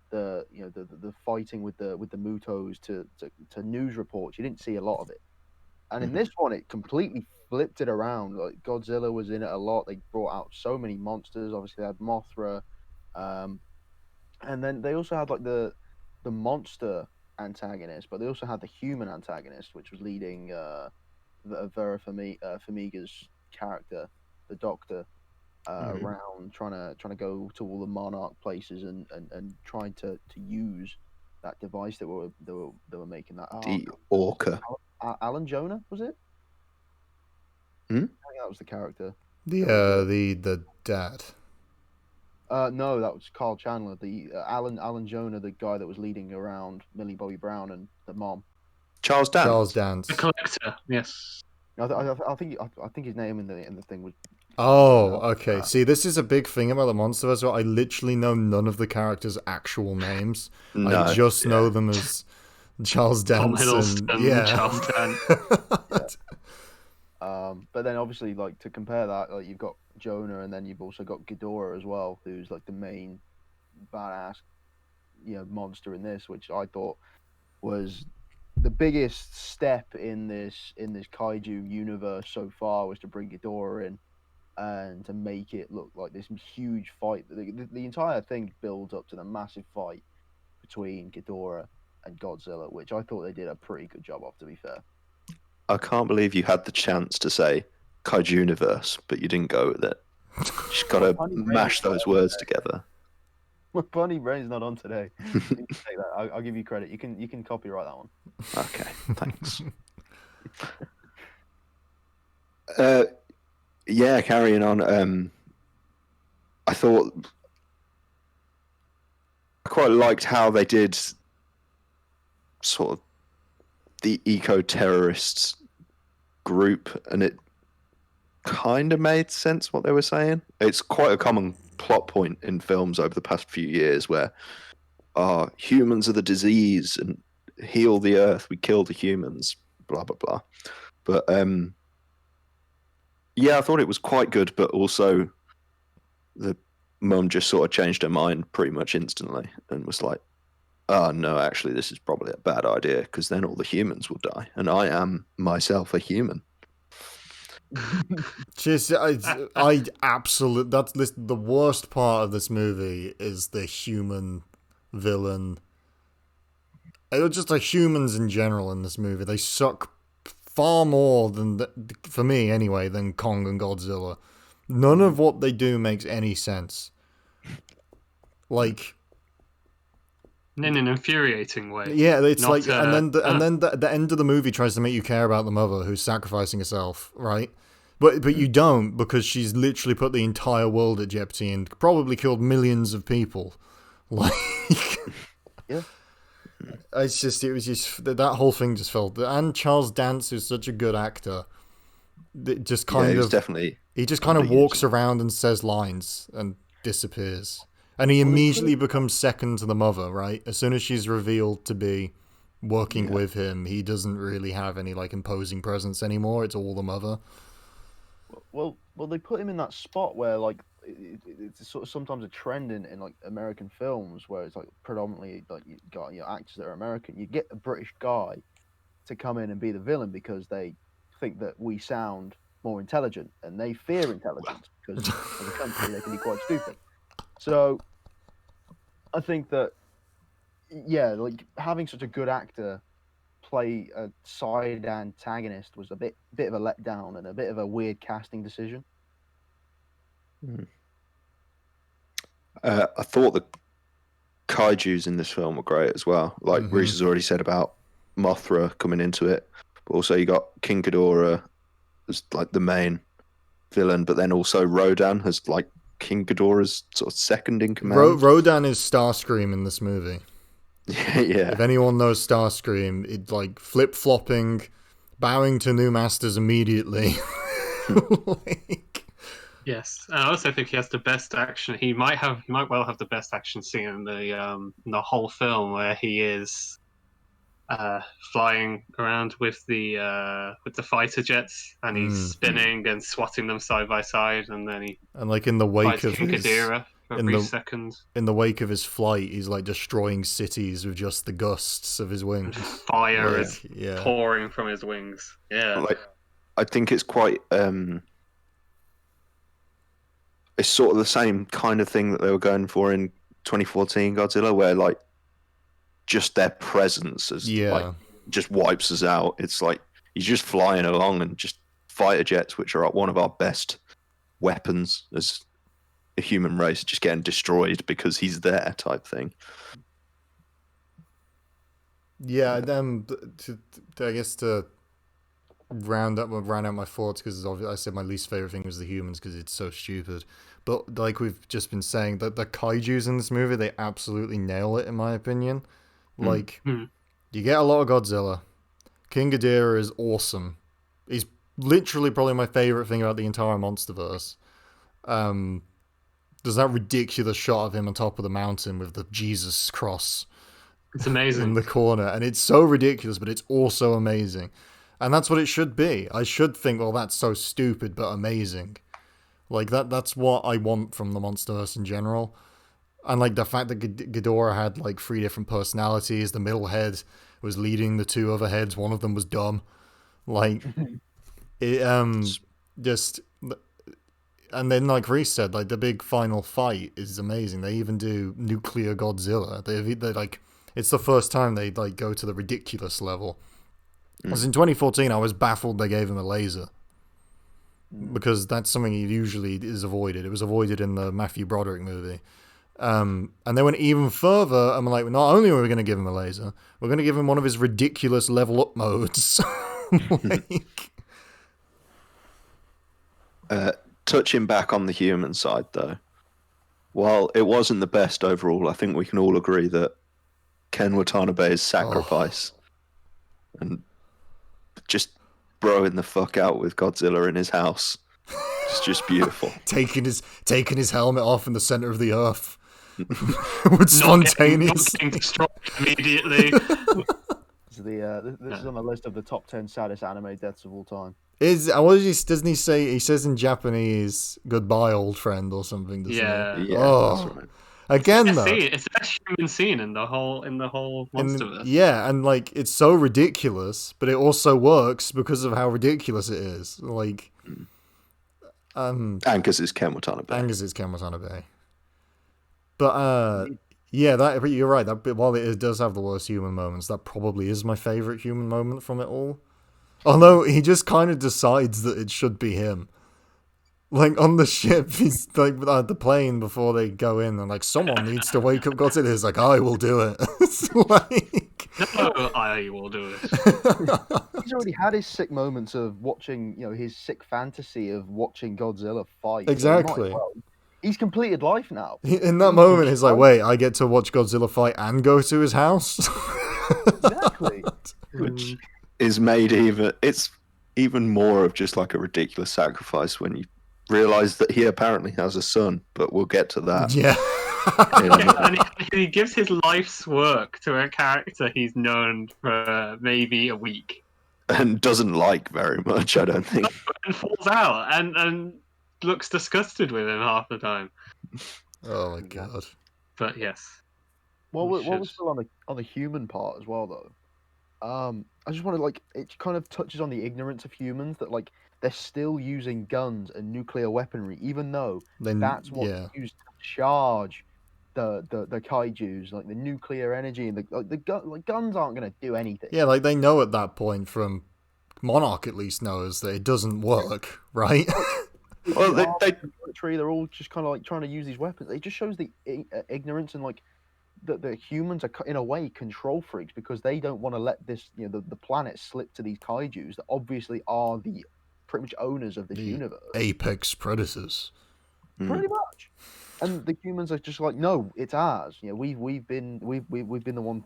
the fighting with the Mutos to news reports. You didn't see a lot of it, and in this one, it completely flipped it around. Like Godzilla was in it a lot. They brought out so many monsters. Obviously, they had Mothra, and then they also had like the monster antagonist, but they also had the human antagonist, which was leading Vera Farmiga's character, the Doctor, around trying to go to all the Monarch places and trying to use that device that were making that. The Orca. Alan Jonah, was it? I think that was the character. The dad. No, that was Carl Chandler. The Alan Jonah, the guy that was leading around Millie Bobby Brown and the mom. Charles Dance. Charles Dance. The collector, yes. I think his name in the thing was. Oh, okay. See, this is a big thing about the Monsterverse. I literally know none of the characters' actual names. No, I just know them as Charles Dance. Tom Hiddleston, Charles Dance. But then obviously, like, to compare that, like, you've got Jonah, and then you've also got Ghidorah as well, who's like the main badass, monster in this, which I thought was the biggest step in this kaiju universe so far was to bring Ghidorah in and to make it look like this huge fight. The entire thing builds up to the massive fight between Ghidorah and Godzilla, which I thought they did a pretty good job of, to be fair. I can't believe you had the chance to say Kaiju Universe, but you didn't go with it. You just got to mash those words together. My funny brain's not on today. You can take that. I'll give you credit. You can copyright that one. Okay, thanks. Yeah, carrying on. I thought I quite liked how they did sort of the eco-terrorists group, and it kind of made sense what they were saying. It's quite a common plot point in films over the past few years where humans are the disease and heal the earth, we kill the humans, blah blah blah. But yeah, I thought it was quite good, but also the mum just sort of changed her mind pretty much instantly and was like, oh no, actually this is probably a bad idea because then all the humans will die and I am myself a human. Just, I absolutely, the worst part of this movie is the human villain. Just the humans in general in this movie. They suck far more than, for me anyway, than Kong and Godzilla. None of what they do makes any sense. Like, in an infuriating way. yeah, it's not, like, and then the end of the movie tries to make you care about the mother who's sacrificing herself, right? But you don't, because she's literally put the entire world at jeopardy and probably killed millions of people. Like, yeah, it was just that whole thing just felt. And Charles Dance, who's such a good actor, just kind of definitely he just kind of walks around and says lines and disappears. And he immediately becomes second to the mother, right? As soon as she's revealed to be working with him, he doesn't really have any like imposing presence anymore. It's all the mother. Well, they put him in that spot where like it's sort of sometimes a trend in like American films where it's like predominantly like you got your actors that are American. You get a British guy to come in and be the villain because they think that we sound more intelligent and they fear intelligence because as a country they can be quite stupid. So I think that, yeah, like having such a good actor play a side antagonist was a bit of a letdown and a bit of a weird casting decision. I thought the kaijus in this film were great as well. Like Reece has already said about Mothra coming into it, but also you got King Ghidorah as like the main villain, but then also Rodan as like King Ghidorah's sort of second in command. Rodan is Starscream in this movie. Yeah. If anyone knows Starscream, it's like flip-flopping, bowing to new masters immediately. Like... Yes, and I also think he has the best action. He might well have the best action scene in the whole film, where he is flying around with the fighter jets, and he's spinning and swatting them side by side, and then like in the wake of King Ghidorah for a brief second. In the wake of his flight, he's like destroying cities with just the gusts of his wings. Fire is pouring from his wings. Yeah, like I think it's quite. It's sort of the same kind of thing that they were going for in 2014 Godzilla, where like just their presence is like just wipes us out. It's like he's just flying along and just fighter jets, which are one of our best weapons as a human race, just getting destroyed because he's there, type thing. Yeah, I guess to round out my thoughts, because I said my least favorite thing was the humans because it's so stupid. But like we've just been saying, that the kaijus in this movie, they absolutely nail it in my opinion. Like you get a lot of Godzilla. King Ghidorah is awesome. He's literally probably my favorite thing about the entire Monsterverse. There's that ridiculous shot of him on top of the mountain with the Jesus cross. It's amazing in the corner, and it's so ridiculous, but it's also amazing. And that's what it should be. I should think, well, that's so stupid, but amazing. Like, that's what I want from the Monsterverse in general. And, like, the fact that Ghidorah had, like, 3 different personalities, the middle head was leading the two other heads. One of them was dumb. Like, it just, and then like Reece said, like the big final fight is amazing. They even do nuclear Godzilla. They like, it's the first time they like go to the ridiculous level. As in 2014, I was baffled they gave him a laser. Because that's something he usually is avoided. It was avoided in the Matthew Broderick movie. And they went even further, and we're like, not only are we going to give him a laser, we're going to give him one of his ridiculous level up modes. Touching back on the human side, though, while it wasn't the best overall, I think we can all agree that Ken Watanabe's sacrifice and just broing the fuck out with Godzilla in his house is just beautiful. taking his helmet off in the center of the earth with spontaneous. Not getting destroyed immediately. This is on the list of the top 10 saddest anime deaths of all time. Doesn't he say? He says in Japanese, "Goodbye, old friend," or something. Yeah. He? Yeah, Oh. that's right. Again, though, It's the best human scene in the whole Monsterverse. yeah, and like it's so ridiculous, but it also works because of how ridiculous it is. Like, And because it's Ken Watanabe. Angus is Ken Watanabe. But yeah, that you're right. That while it does have the worst human moments, that probably is my favorite human moment from it all. Although he just kind of decides that it should be him. Like on the ship, he's like at the plane before they go in, and like someone needs to wake up Godzilla. He's like, I will do it. It's like, No, I will do it. He's already had his sick moments of watching, his sick fantasy of watching Godzilla fight. Exactly. He's completed life now. In that moment, he's like, wait, I get to watch Godzilla fight and go to his house? Exactly. Which is it's even more of just like a ridiculous sacrifice when you realize that he apparently has a son, but we'll get to that. Yeah. And he gives his life's work to a character he's known for maybe a week. And doesn't like very much, I don't think. And falls out and looks disgusted with him half the time. Oh my god. But yes. While we're still on the human part as well, though, I just want to it kind of touches on the ignorance of humans that they're still using guns and nuclear weaponry, even though that's what's used to charge the kaijus, like the nuclear energy and the guns aren't going to do anything. Yeah, like they know at that point from Monarch at least knows that it doesn't work, right? Well, they're all just kind of trying to use these weapons. It just shows the ignorance and that the humans are in a way control freaks because they don't want to let this the planet slip to these kaijus that obviously are the pretty much owners of this universe. Apex predators. Pretty much. And the humans are just like, no, it's ours. We've been the one,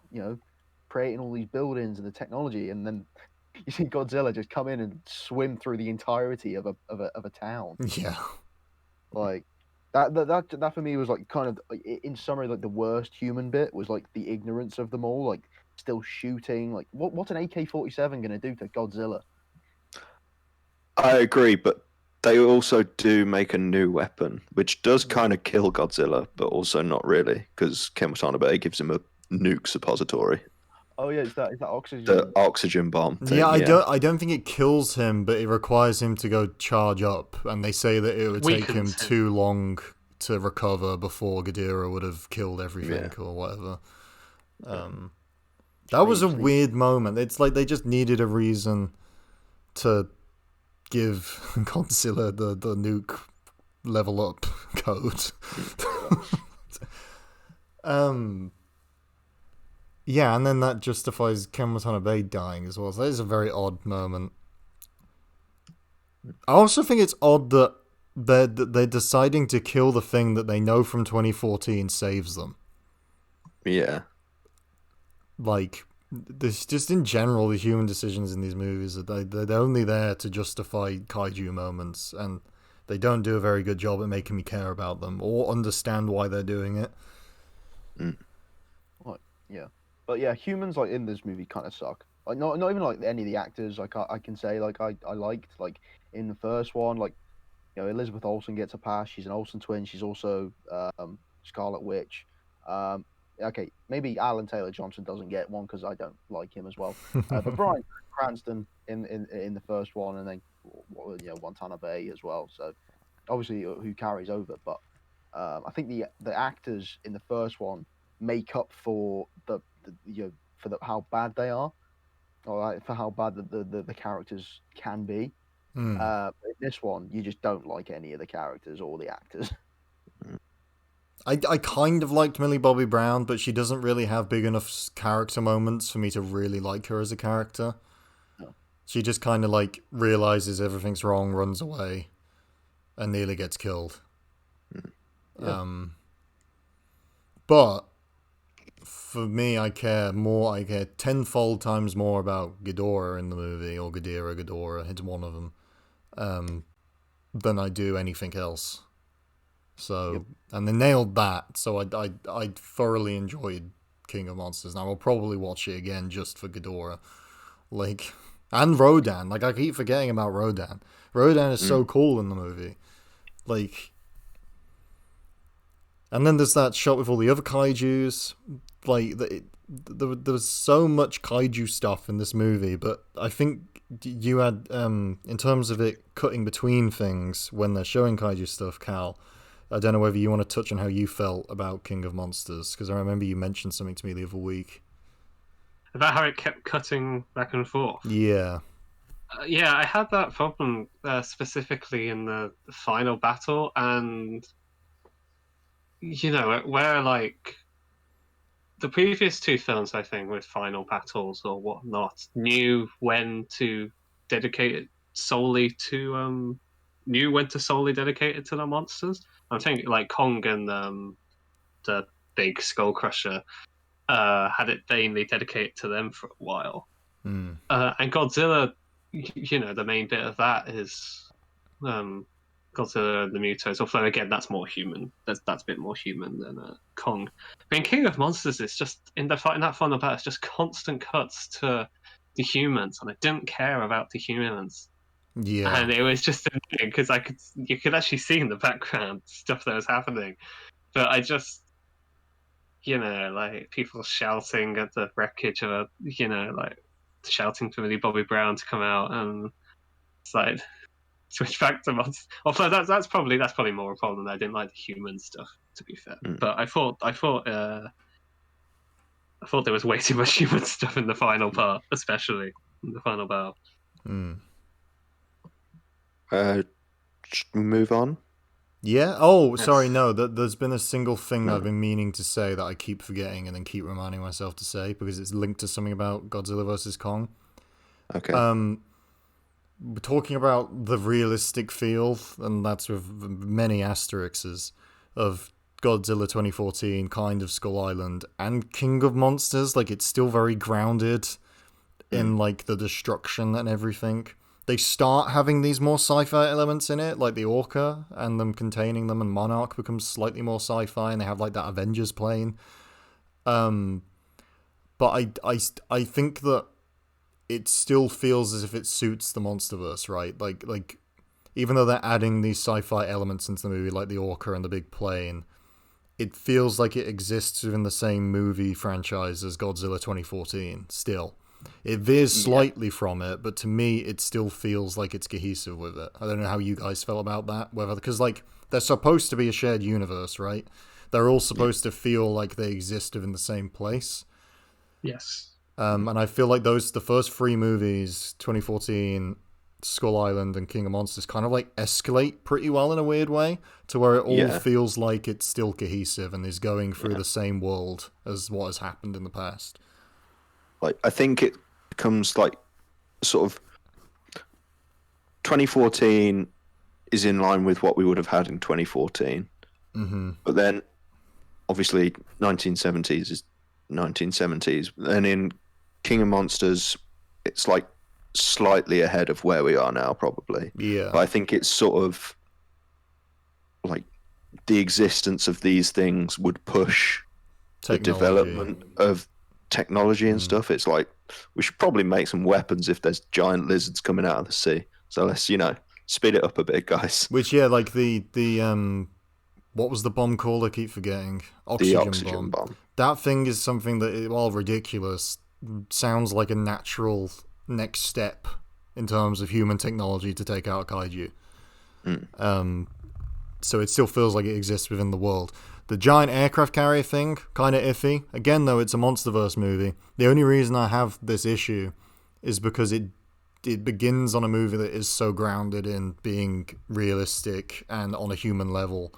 creating all these buildings and the technology, and then you see Godzilla just come in and swim through the entirety of a town. Yeah. Like that for me was kind of in summary the worst human bit was the ignorance of them all, still shooting. What's an AK-47 gonna do to Godzilla? I agree, but they also do make a new weapon, which does kind of kill Godzilla, but also not really, because Ken Watanabe gives him a nuke suppository. Oh yeah, is that oxygen? The oxygen bomb thing, yeah, I don't think it kills him, but it requires him to go charge up, and they say that it would take him too long to recover before Ghidorah would have killed everything or whatever. That was a weird moment. It's like they just needed a reason to give Godzilla the nuke level up code. Yeah, and then that justifies Ken Watanabe dying as well. So that is a very odd moment. I also think it's odd that they're deciding to kill the thing that they know from 2014 saves them. Yeah. This just in general, the human decisions in these movies, they're only there to justify kaiju moments, and they don't do a very good job at making me care about them or understand why they're doing it. Yeah. But yeah, humans in this movie kind of suck. Not even any of the actors. I can say I liked in the first one Elizabeth Olsen gets a pass. She's an Olsen twin. She's also Scarlet Witch. okay, maybe Alan Taylor Johnson doesn't get one because I don't like him as well. But Bryan Cranston in the first one, and then Watanabe as well. So obviously, who carries over? But I think the actors in the first one make up for how bad they are, or for how bad the characters can be. In this one, you just don't like any of the characters or the actors. I kind of liked Millie Bobby Brown, but she doesn't really have big enough character moments for me to really like her as a character. No. She just kind of like realizes everything's wrong, runs away, and nearly gets killed. Yeah. But for me, I care tenfold times more about Ghidorah in the movie, or Ghidorah, it's one of them, than I do anything else. So, and they nailed that. So I thoroughly enjoyed King of Monsters. And I will probably watch it again just for Ghidorah, and Rodan. Like, I keep forgetting about Rodan. Rodan is so cool in the movie. And then there's that shot with all the other kaijus. There was so much kaiju stuff in this movie, but I think you had, in terms of it cutting between things when they're showing kaiju stuff, Cal, I don't know whether you want to touch on how you felt about King of Monsters, because I remember you mentioned something to me the other week. About how it kept cutting back and forth. Yeah. Yeah, I had that problem specifically in the final battle, and where like the previous two films, I think, with final battles or whatnot, knew when to dedicate it solely to dedicate it to the monsters. I'm thinking like Kong and the big Skull Crusher had it mainly dedicated to them for a while. And Godzilla, the main bit of that is Godzilla and the Mutos. Although again, that's more human. That's a bit more human than Kong. I mean, King of Monsters is just in that final battle. It's just constant cuts to the humans, and I didn't care about the humans. Yeah. And it was just annoying because you could actually see in the background stuff that was happening, but I just, like people shouting at the wreckage of like shouting for Millie Bobby Brown to come out, and it's like switch back to monsters. Although that's probably more a problem. I didn't like the human stuff, to be fair. But I thought there was way too much human stuff in the final part, especially in the final battle. Should we move on? Yeah. Oh, sorry. No, there's been a single thing that I've been meaning to say that I keep forgetting and then keep reminding myself to say because it's linked to something about Godzilla vs. Kong. Okay. We're talking about the realistic feel, and that's with many asterisks of Godzilla 2014, kind of Skull Island, and King of Monsters. Like, it's still very grounded in like the destruction and everything. They start having these more sci-fi elements in it, like the Orca and them containing them, and Monarch becomes slightly more sci-fi, and they have like that Avengers plane. But I think that it still feels as if it suits the Monsterverse, right? Like even though they're adding these sci-fi elements into the movie, like the Orca and the big plane, it feels like it exists within the same movie franchise as Godzilla 2014. Still. It veers slightly from it, but to me, it still feels like it's cohesive with it. I don't know how you guys felt about that, because like they're supposed to be a shared universe, right? They're all supposed to feel like they exist within the same place. Yes. And I feel like the first three movies, 2014, Skull Island, and King of Monsters, kind of like escalate pretty well in a weird way to where it all feels like it's still cohesive and is going through the same world as what has happened in the past. Like, I think it becomes like sort of 2014 is in line with what we would have had in 2014. But then obviously 1970s is 1970s. And in King of Monsters, it's like slightly ahead of where we are now, probably. Yeah. But I think it's sort of like the existence of these things would push the development of technology and stuff. It's like we should probably make some weapons if there's giant lizards coming out of the sea. So let's speed it up a bit, guys. Which like the what was the bomb called? I keep forgetting. The oxygen bomb. that thing is something that, while ridiculous, sounds like a natural next step in terms of human technology to take out kaiju. So it still feels like it exists within the world. The giant aircraft carrier thing, kind of iffy. Again, though, it's a Monsterverse movie. The only reason I have this issue is because it begins on a movie that is so grounded in being realistic and on a human level,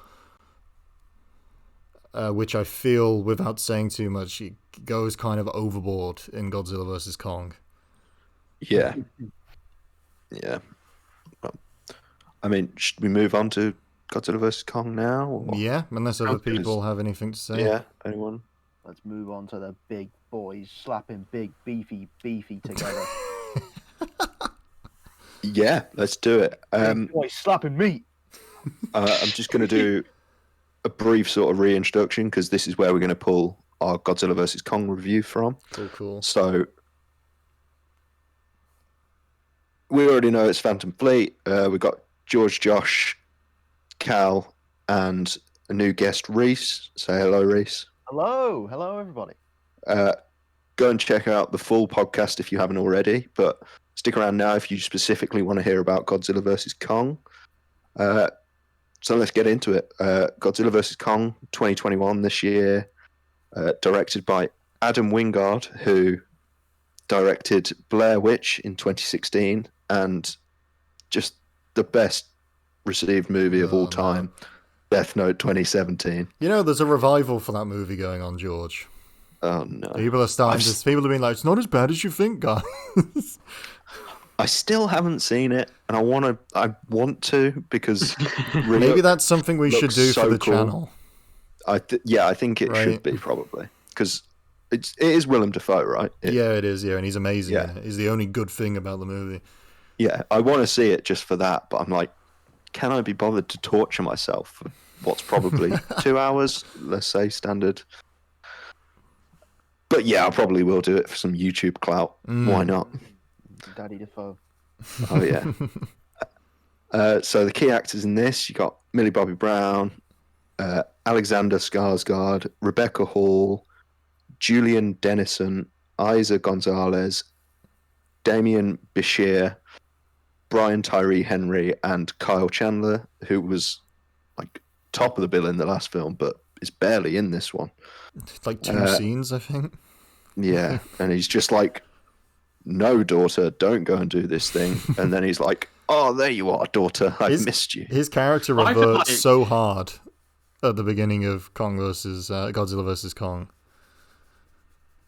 which I feel, without saying too much, it goes kind of overboard in Godzilla vs. Kong. Yeah. Yeah. Well, I mean, should we move on to Godzilla vs. Kong now? Or? Yeah, unless other people have anything to say. Yeah, anyone? Let's move on to the big boys slapping big beefy together. Yeah, let's do it. Big boys slapping meat. I'm just going to do a brief sort of reintroduction because this is where we're going to pull our Godzilla vs. Kong review from. Cool. So we already know it's Phantom Fleet. We've got George, Josh, Cal, and a new guest, Reece. Say hello, Reece. Hello, everybody. Go and check out the full podcast if you haven't already, but stick around now if you specifically want to hear about Godzilla vs. Kong. So let's get into it. Godzilla vs. Kong 2021 this year, directed by Adam Wingard, who directed Blair Witch in 2016 and just the best received movie of all time, Death Note 2017. You know, there's a revival for that movie going on, George. Oh no! People are people have been like, it's not as bad as you think, guys. I still haven't seen it, and I want to because maybe that's something we should do for the channel. I think it should be probably because it is Willem Dafoe, right? Yeah, it is. Yeah, and he's amazing. Yeah, he's the only good thing about the movie. Yeah, I want to see it just for that, but I'm like, can I be bothered to torture myself for what's probably 2 hours? Let's say standard. But yeah, I probably will do it for some YouTube clout. Why not? Daddy Defoe. Oh yeah. So the key actors in this, you got Millie Bobby Brown, Alexander Skarsgård, Rebecca Hall, Julian Dennison, Isa Gonzalez, Damien Bashir, Brian Tyree Henry, and Kyle Chandler, who was like top of the bill in the last film, but is barely in this one. Like 2 scenes, I think. Yeah, and he's just like, no, daughter, don't go and do this thing. And then he's like, oh, there you are, daughter. I missed you. His character reverts so hard at the beginning of Kong versus Godzilla versus Kong.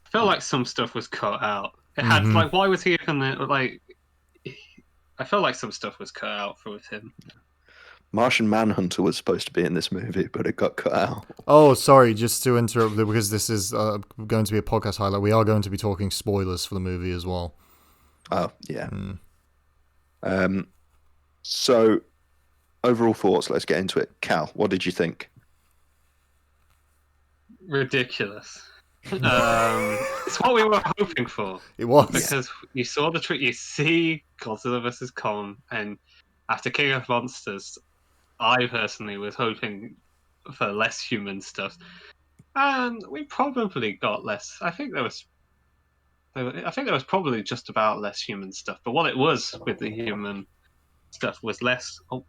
I feel like some stuff was cut out. It had like, why was he even there? Like, I feel like some stuff was cut out with him. Martian Manhunter was supposed to be in this movie, but it got cut out. Oh, sorry, just to interrupt, because this is going to be a podcast highlight. We are going to be talking spoilers for the movie as well. Oh, yeah. So, overall thoughts, let's get into it. Cal, what did you think? Ridiculous. It's what we were hoping for. It was. Because you saw you see Godzilla vs. Kong, and after King of Monsters, I personally was hoping for less human stuff, and we probably got less. I think there was probably just about less human stuff. But what it was with the human stuff was less. Oh.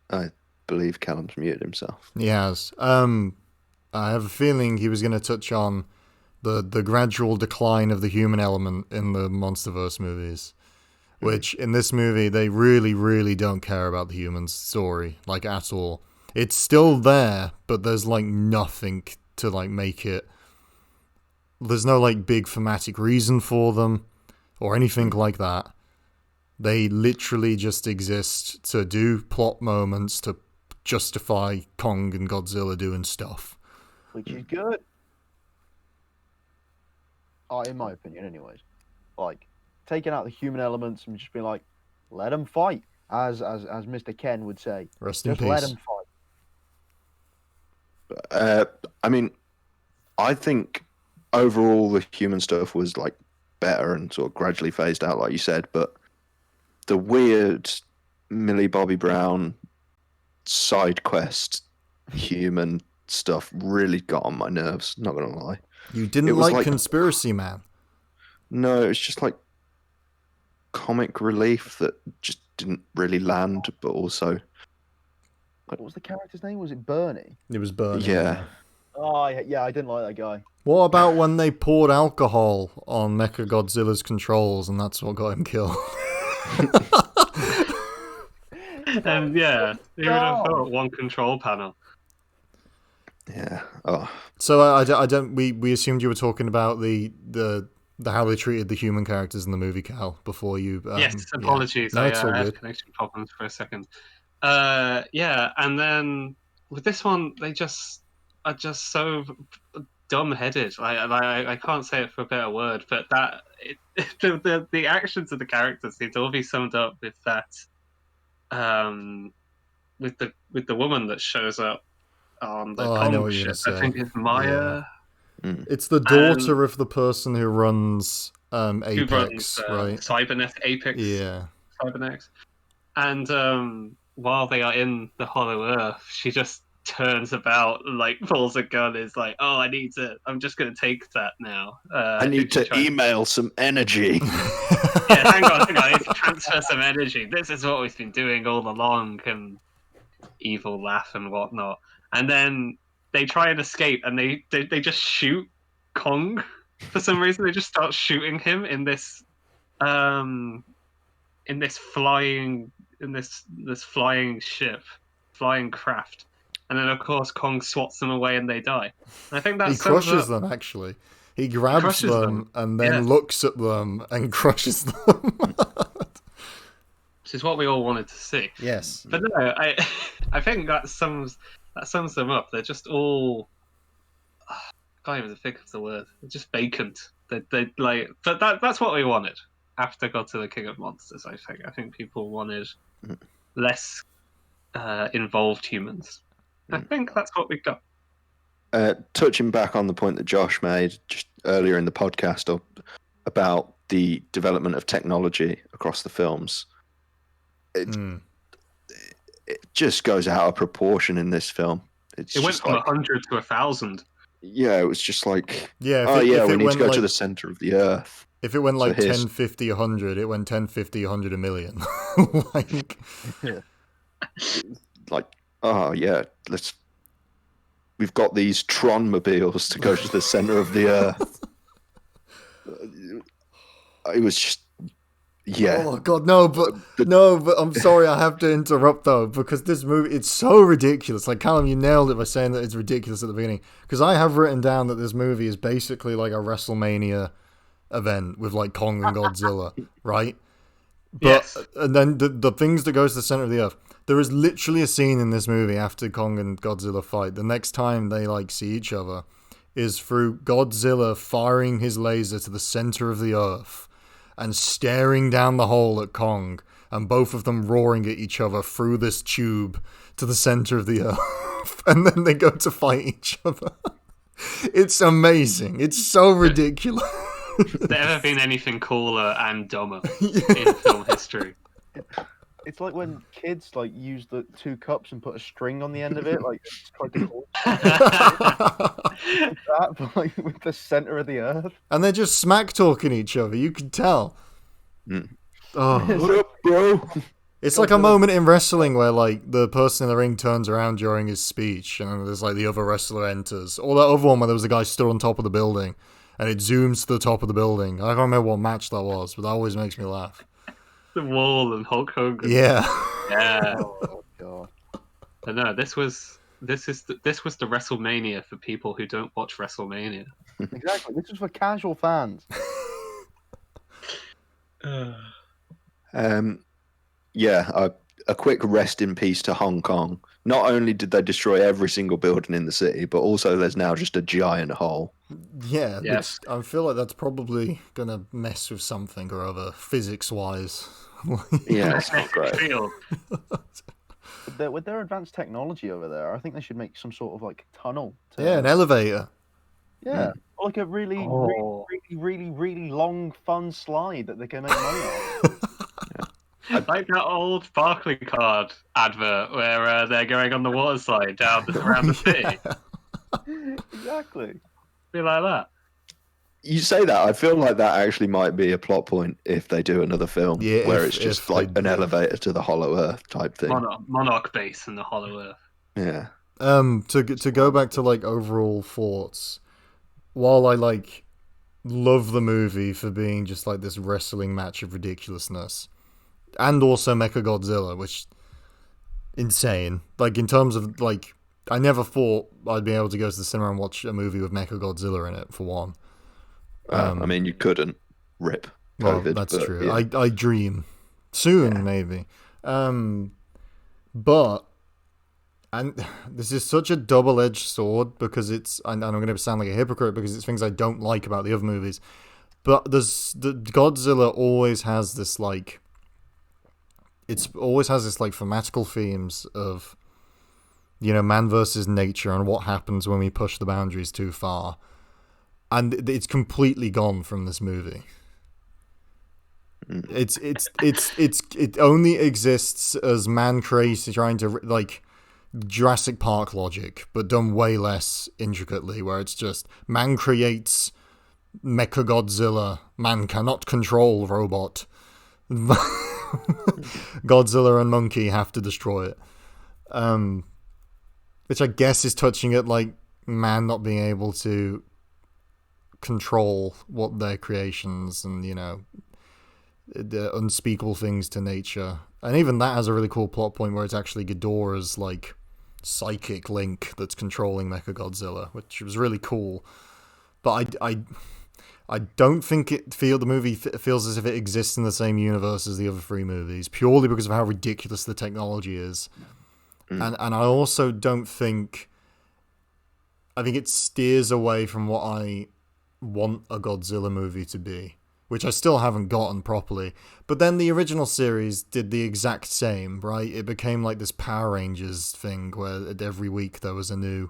I believe Callum's muted himself. He has. I have a feeling he was going to touch on the gradual decline of the human element in the Monsterverse movies. Which, in this movie, they really, really don't care about the human story, like, at all. It's still there, but there's, like, nothing to, like, make it... There's no, like, big thematic reason for them, or anything like that. They literally just exist to do plot moments to justify Kong and Godzilla doing stuff. Which is good. In my opinion, anyways. Like... taking out the human elements and just being like, let them fight, as Mr. Ken would say. Rest in just peace. Let them fight. I mean, I think overall the human stuff was like better and sort of gradually phased out, like you said. But the weird Millie Bobby Brown side quest human stuff really got on my nerves. Not gonna lie. You It didn't was like like- Conspiracy Man. No, it's just like comic relief that just didn't really land, but also What was the character's name? Was it Bernie? It was Bernie. Yeah. Oh, yeah, I didn't like that guy. What about when they poured alcohol on Mechagodzilla's controls and that's what got him killed? And yeah, you would have thought one control panel. yeah. Oh, So I don't. We assumed you were talking about the how they treated the human characters in the movie, Cal. Before you. Yes, yeah. apologies. No, I it's all had good. connection problems for a second. Yeah, and then with this one, they just are just so dumb-headed. I can't say it for a better word, but the actions of the characters seem to all be summed up with that. With the woman that shows up on the I know Kong what you're gonna ship. I say. think it's Maya. It's the daughter of the person who runs Who Apex, runs right? Cybernet Apex. Yeah. Cybernex. And while they are in the Hollow Earth, she just turns about, like pulls a gun, is like, "Oh, I'm just gonna take that now. I need to email some energy." Yeah, hang on, I need to transfer some energy. This is what we've been doing all along," and evil laugh and whatnot. And then they try and escape, and they just shoot Kong for some reason. They just start shooting him in this flying ship, flying craft. And then of course Kong swats them away and they die. And I think that He crushes them, actually. He grabs crushes them and then Yeah. looks at them and crushes them. which is what we all wanted to see. Yes. But no, I think that sums them up. They're just all I can't even think of the word. They're just vacant. They like, but that's what we wanted after Godzilla King of Monsters. I think people wanted less involved humans. I think that's what we got. Touching back on the point that Josh made just earlier in the podcast about the development of technology across the films, it just goes out of proportion in this film. It went from 100 to 1,000. Yeah, it was just like, Yeah. we need to go to the center of the earth. If it went So like here's- 10, 50, 100, it went 10, 50, 100, a million. Like, Like, oh yeah, we've got these Tron mobiles to go to the center of the earth. It was just, yeah. oh god, no, but I'm sorry, I have to interrupt though, because this movie, it's so ridiculous. Like, Callum, you nailed it by saying that it's ridiculous at the beginning, because I have written down that this movie is basically like a WrestleMania event with like Kong and Godzilla, right? But Yes. and then the things that goes to the center of the earth. There is literally a scene in this movie after Kong and Godzilla fight. The next time they like see each other is through Godzilla firing his laser to the center of the earth and staring down the hole at Kong, and both of them roaring at each other through this tube to the center of the earth. And then they go to fight each other. It's amazing. It's so ridiculous. Has there ever been anything cooler and dumber in film history? It's like when kids like use the two cups and put a string on the end of it, like try to hold that, but like with the center of the earth. And they're just smack talking each other. You can tell. Oh. What up, bro? It's like a moment in wrestling where like the person in the ring turns around during his speech and then there's like the other wrestler enters. Or that other one where there was a guy stood on top of the building and it zooms to the top of the building. I can't remember what match that was, but that always makes me laugh. The Wall and Hulk Hogan. Yeah. Yeah. Oh god. But no, this was the WrestleMania for people who don't watch WrestleMania. Exactly. This is for casual fans. Yeah, a quick rest in peace to Hong Kong. Not only did they destroy every single building in the city, but also there's now just a giant hole. Yeah. Yes. I feel like that's probably going to mess with something or other physics-wise. Yeah, it's not great. Field. With their advanced technology over there, I think they should make some sort of like tunnel. To, Yeah, an elevator. yeah, or like a really, really long, fun slide that they can make money on. Like that old Barclaycard advert where they're going on the water slide down around the city. Exactly. Be like that. You say that, I feel like that actually might be a plot point if they do another film Yeah, where if- it's just if like they an do. elevator to the Hollow Earth type thing. Monarch base in the Hollow Earth. Yeah. To go back to like overall thoughts, while I like love the movie for being just like this wrestling match of ridiculousness, and also Mechagodzilla, which insane. Like in terms of like, I never thought I'd be able to go to the cinema and watch a movie with Mechagodzilla in it. For one, I mean, you couldn't rip well, COVID. that's but, true. yeah. I dream soon, Yeah. maybe. But and this is such a double-edged sword because and I'm going to sound like a hypocrite because it's things I don't like about the other movies. But the Godzilla always has this like, it's always has this like thematical themes of, you know, man versus nature and what happens when we push the boundaries too far, and it's completely gone from this movie. It only exists as man crazy trying to like Jurassic Park logic, but done way less intricately, where it's just man creates Mechagodzilla, man cannot control robot. Godzilla and monkey have to destroy it. Which I guess is touching at like man not being able to control what their creations and, you know, the unspeakable things to nature. And even that has a really cool plot point where it's actually Ghidorah's like psychic link that's controlling Mechagodzilla, which was really cool. But I don't think the movie feels as if it exists in the same universe as the other three movies, purely because of how ridiculous the technology is. And I also don't think, I think it steers away from what I want a Godzilla movie to be, which I still haven't gotten properly. But then the original series did the exact same, right? It became like this Power Rangers thing where every week there was a new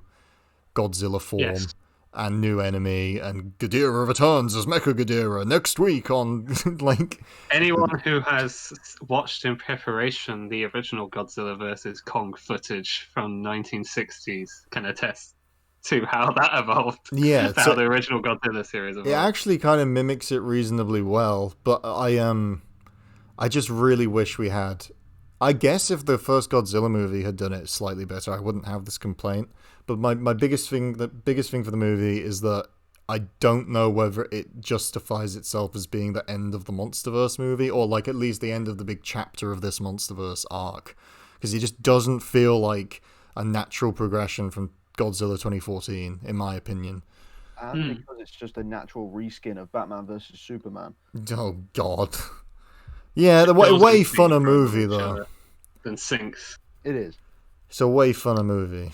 Godzilla form. Yes. And new enemy, and Ghidorah returns as Mechagodzilla next week on like. Anyone who has watched in preparation the original Godzilla versus Kong footage from 1960s can attest to how that evolved. Yeah, how the original Godzilla series evolved. It actually kind of mimics it reasonably well, but I just really wish we had. I guess if the first Godzilla movie had done it slightly better, I wouldn't have this complaint. But my biggest thing for the movie is that I don't know whether it justifies itself as being the end of the Monsterverse movie, or like at least the end of the big chapter of this Monsterverse arc, because it just doesn't feel like a natural progression from Godzilla 2014, in my opinion. And because it's just a natural reskin of Batman versus Superman. Oh God. Yeah, the way funner movie though. Than Sinks. It is. It's a way funner movie.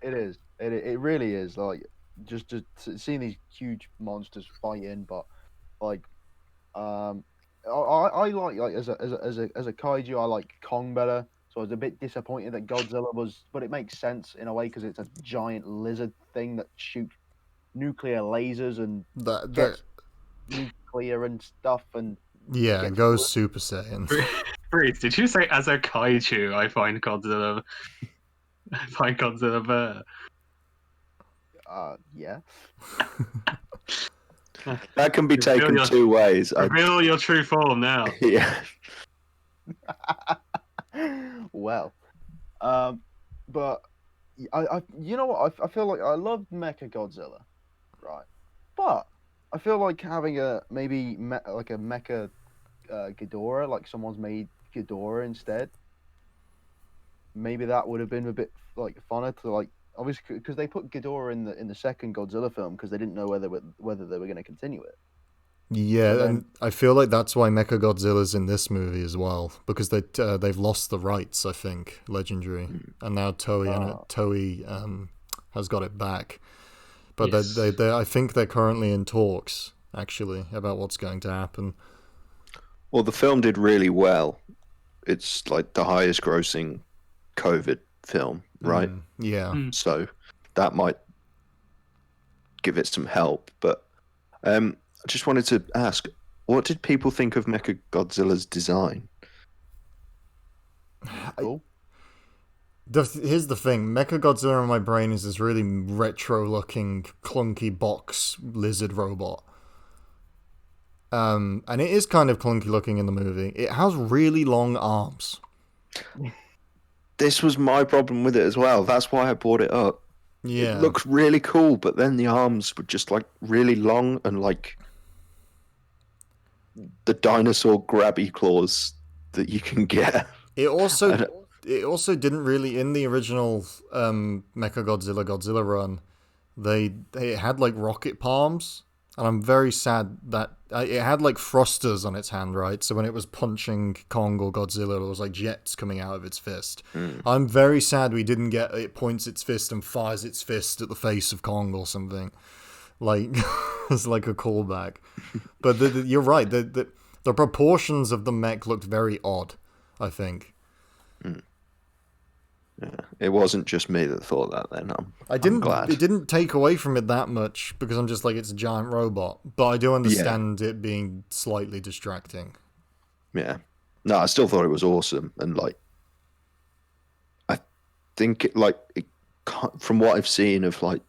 It is. It really is. Like just seeing these huge monsters fighting, but like, I like as a kaiju, I like Kong better. So I was a bit disappointed that Godzilla was, but it makes sense in a way because it's a giant lizard thing that shoots nuclear lasers and gets nuclear and stuff and. Yeah, it goes Super Saiyan. Reece, did you say as a kaiju I find Godzilla better? Yeah. That can be taken two ways. Reveal your true form now. Yeah. Well, but I you know what? I feel like I love Mechagodzilla, right? But I feel like having a like a Mecha Ghidorah, like someone's made Ghidorah instead. Maybe that would have been a bit like funner to like, obviously because they put Ghidorah in the second Godzilla film because they didn't know whether they were going to continue it. Yeah, and I feel like that's why Mechagodzilla's in this movie as well, because they've lost the rights, I think, Legendary, and now Toei has got it back. But Yes. they I think they're currently in talks actually about what's going to happen. Well, the film did really well. It's like the highest grossing COVID film, right? Yeah. So that might give it some help. But I just wanted to ask, what did people think of Mechagodzilla's design? Cool. Here's the thing: Mechagodzilla in my brain is this really retro-looking, clunky box lizard robot. And it is kind of clunky looking in the movie. It has really long arms. This was my problem with it as well. That's why I brought it up. Yeah, It looks really cool, but then the arms were just like really long and like the dinosaur grabby claws that you can get. it also didn't really in the original Mechagodzilla Godzilla run. It had like rocket palms, and I'm very sad that it had like thrusters on its hand, right? So when it was punching Kong or Godzilla, there was like jets coming out of its fist. I'm very sad we didn't get it points its fist and fires its fist at the face of Kong or something. Like it's like a callback. But you're right. The proportions of the mech looked very odd, I think. Yeah, it wasn't just me that thought that. Then I'm glad. It didn't take away from it that much because I'm just like it's a giant robot. But I do understand it being slightly distracting. Yeah, no, I still thought it was awesome, and like, I think from what I've seen of like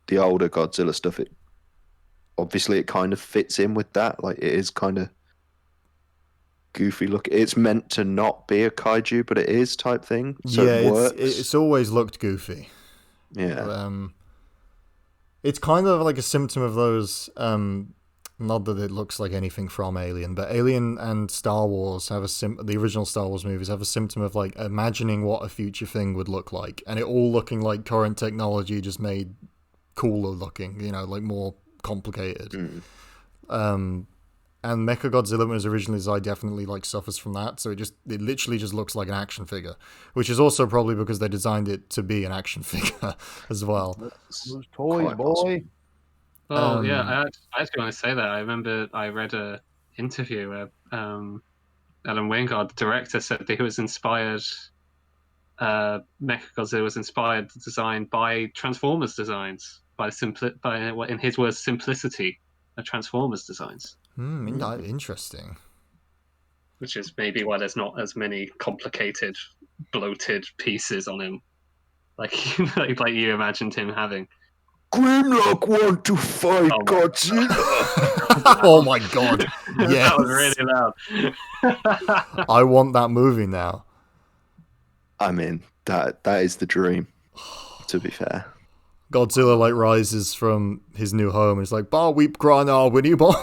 the older Godzilla stuff, it kind of fits in with that. Like, it is kind of goofy look. It's meant to not be a kaiju, but it is type thing. So yeah, it works. It's always looked goofy. Yeah. It's kind of like a symptom of those. Not that it looks like anything from Alien, but Alien and Star Wars have the original Star Wars movies have a symptom of like imagining what a future thing would look like, and it all looking like current technology just made cooler looking. You know, like more complicated. And Mechagodzilla, when it was originally designed, definitely like suffers from that. So it literally just looks like an action figure, which is also probably because they designed it to be an action figure as well. Those toys, Quite boy. possible. Well, yeah, I actually want to say that. I remember I read a interview where Alan Wingard, the director, said that he was inspired. Mechagodzilla was inspired, designed by Transformers designs, by in his words, simplicity of Transformers designs. Interesting. Which is maybe why there's not as many complicated, bloated pieces on him, like like you imagined him having. Grimlock want to fight Godzilla. Oh my god! Yes, That was really loud. I want that movie now. I mean, that is the dream. To be fair. Godzilla like rises from his new home and it's like, "Bar weep grana winnie bar."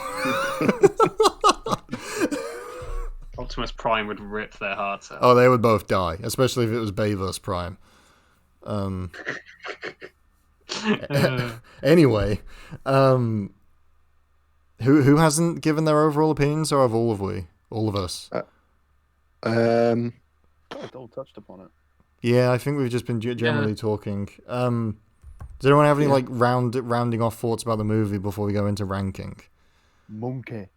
Optimus Prime would rip their hearts out. Oh, they would both die, especially if it was Bay vs. Prime. Anyway, who hasn't given their overall opinions, or have all of us? I've all touched upon it. Yeah, I think we've just been generally talking. Does anyone have any like rounding off thoughts about the movie before we go into ranking? Monkey.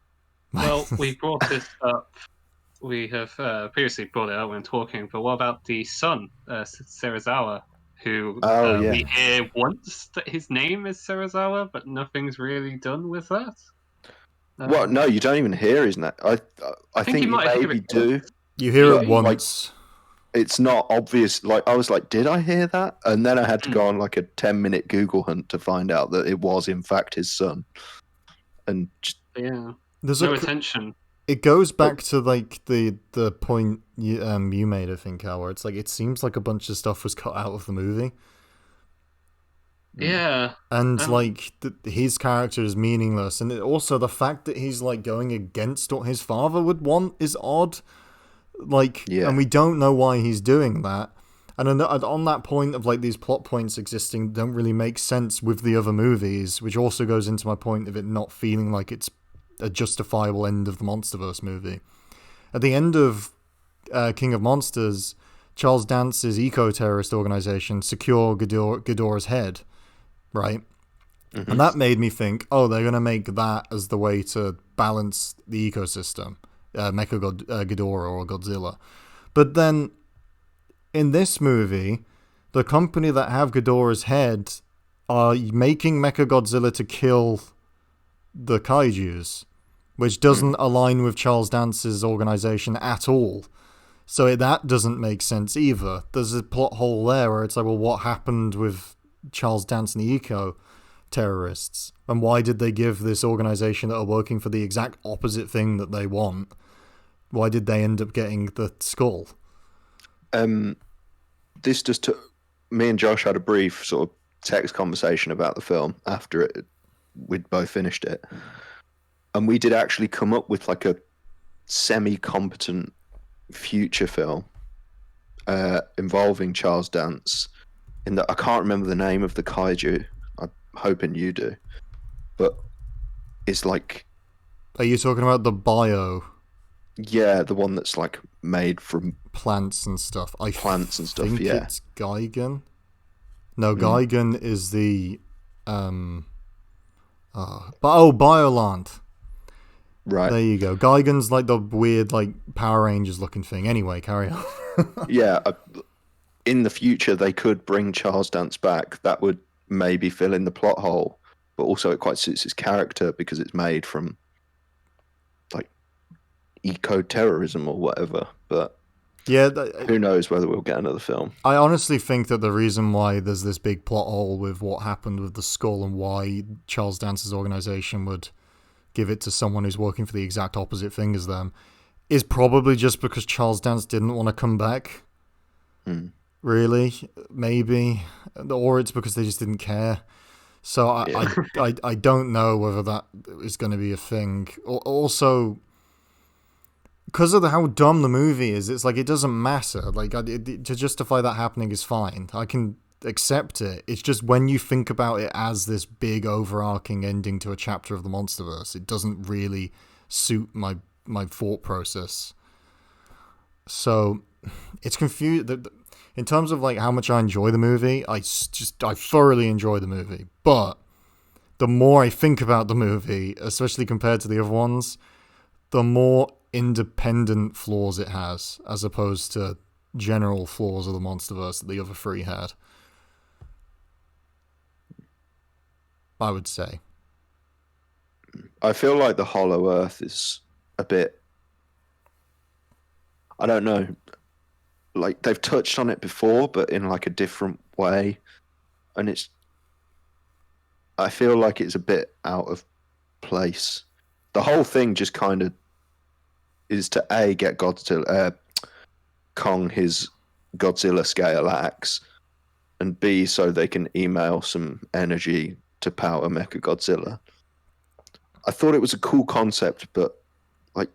Well, we brought this up. We have previously brought it up when talking, but what about the son, Serizawa, who we hear once that his name is Serizawa, but nothing's really done with that? Well, no, you don't even hear his name. I think you maybe do. You hear it once. It's not obvious. Like, I was like, did I hear that? And then I had to go on like a 10-minute Google hunt to find out that it was in fact his son. And there's no attention. It goes back to like the point you made, I think, Al, where it's like it seems like a bunch of stuff was cut out of the movie. Yeah, and like his character is meaningless, and also the fact that he's like going against what his father would want is odd. Like, and we don't know why he's doing that. And on that point of like these plot points existing don't really make sense with the other movies, which also goes into my point of it not feeling like it's a justifiable end of the Monsterverse movie. At the end of King of Monsters, Charles Dance's eco-terrorist organization secure Ghidorah's head, right? Mm-hmm. And that made me think, oh, they're going to make that as the way to balance the ecosystem, Ghidorah or Godzilla. But then, in this movie, the company that have Ghidorah's head are making Mechagodzilla to kill the kaijus, which doesn't align with Charles Dance's organization at all. So that doesn't make sense either. There's a plot hole there where it's like, well, what happened with Charles Dance and the eco-terrorists? And why did they give this organization that are working for the exact opposite thing that they want? Why did they end up getting the skull? This just took... Me and Josh had a brief sort of text conversation about the film after we'd both finished it. And we did actually come up with like a semi-competent future film involving Charles Dance, in that I can't remember the name of the kaiju. I'm hoping you do, but it's like, are you talking about the bio? Yeah, the one that's like made from plants and stuff. Plants and stuff. Think Yeah, it's Gigan. No, Gigan is the Bioland. Right. There you go. Gigan's like the weird, like, Power Rangers looking thing. Anyway, carry on. Yeah. In the future, they could bring Charles Dance back. That would maybe fill in the plot hole, but also it quite suits his character because it's made from like eco-terrorism or whatever. But yeah, who knows whether we'll get another film. I honestly think that the reason why there's this big plot hole with what happened with the skull and why Charles Dance's organization would give it to someone who's working for the exact opposite thing as them is probably just because Charles Dance didn't want to come back. Really, maybe, or it's because they just didn't care. So I don't know whether that is going to be a thing. Also, because of how dumb the movie is, it's like it doesn't matter. Like to justify that happening is fine. I can accept it. It's just when you think about it as this big overarching ending to a chapter of the Monsterverse, it doesn't really suit my thought process. So it's confused. In terms of like how much I enjoy the movie, I thoroughly enjoy the movie. But the more I think about the movie, especially compared to the other ones, the more independent flaws it has, as opposed to general flaws of the Monsterverse that the other three had. I would say. I feel like the Hollow Earth is a bit... I don't know. Like, they've touched on it before, but in like a different way. And I feel like it's a bit out of place. The whole thing just kind of is to A, get Kong his Godzilla scale axe, and B, so they can email some energy to power Mechagodzilla. I thought it was a cool concept, but like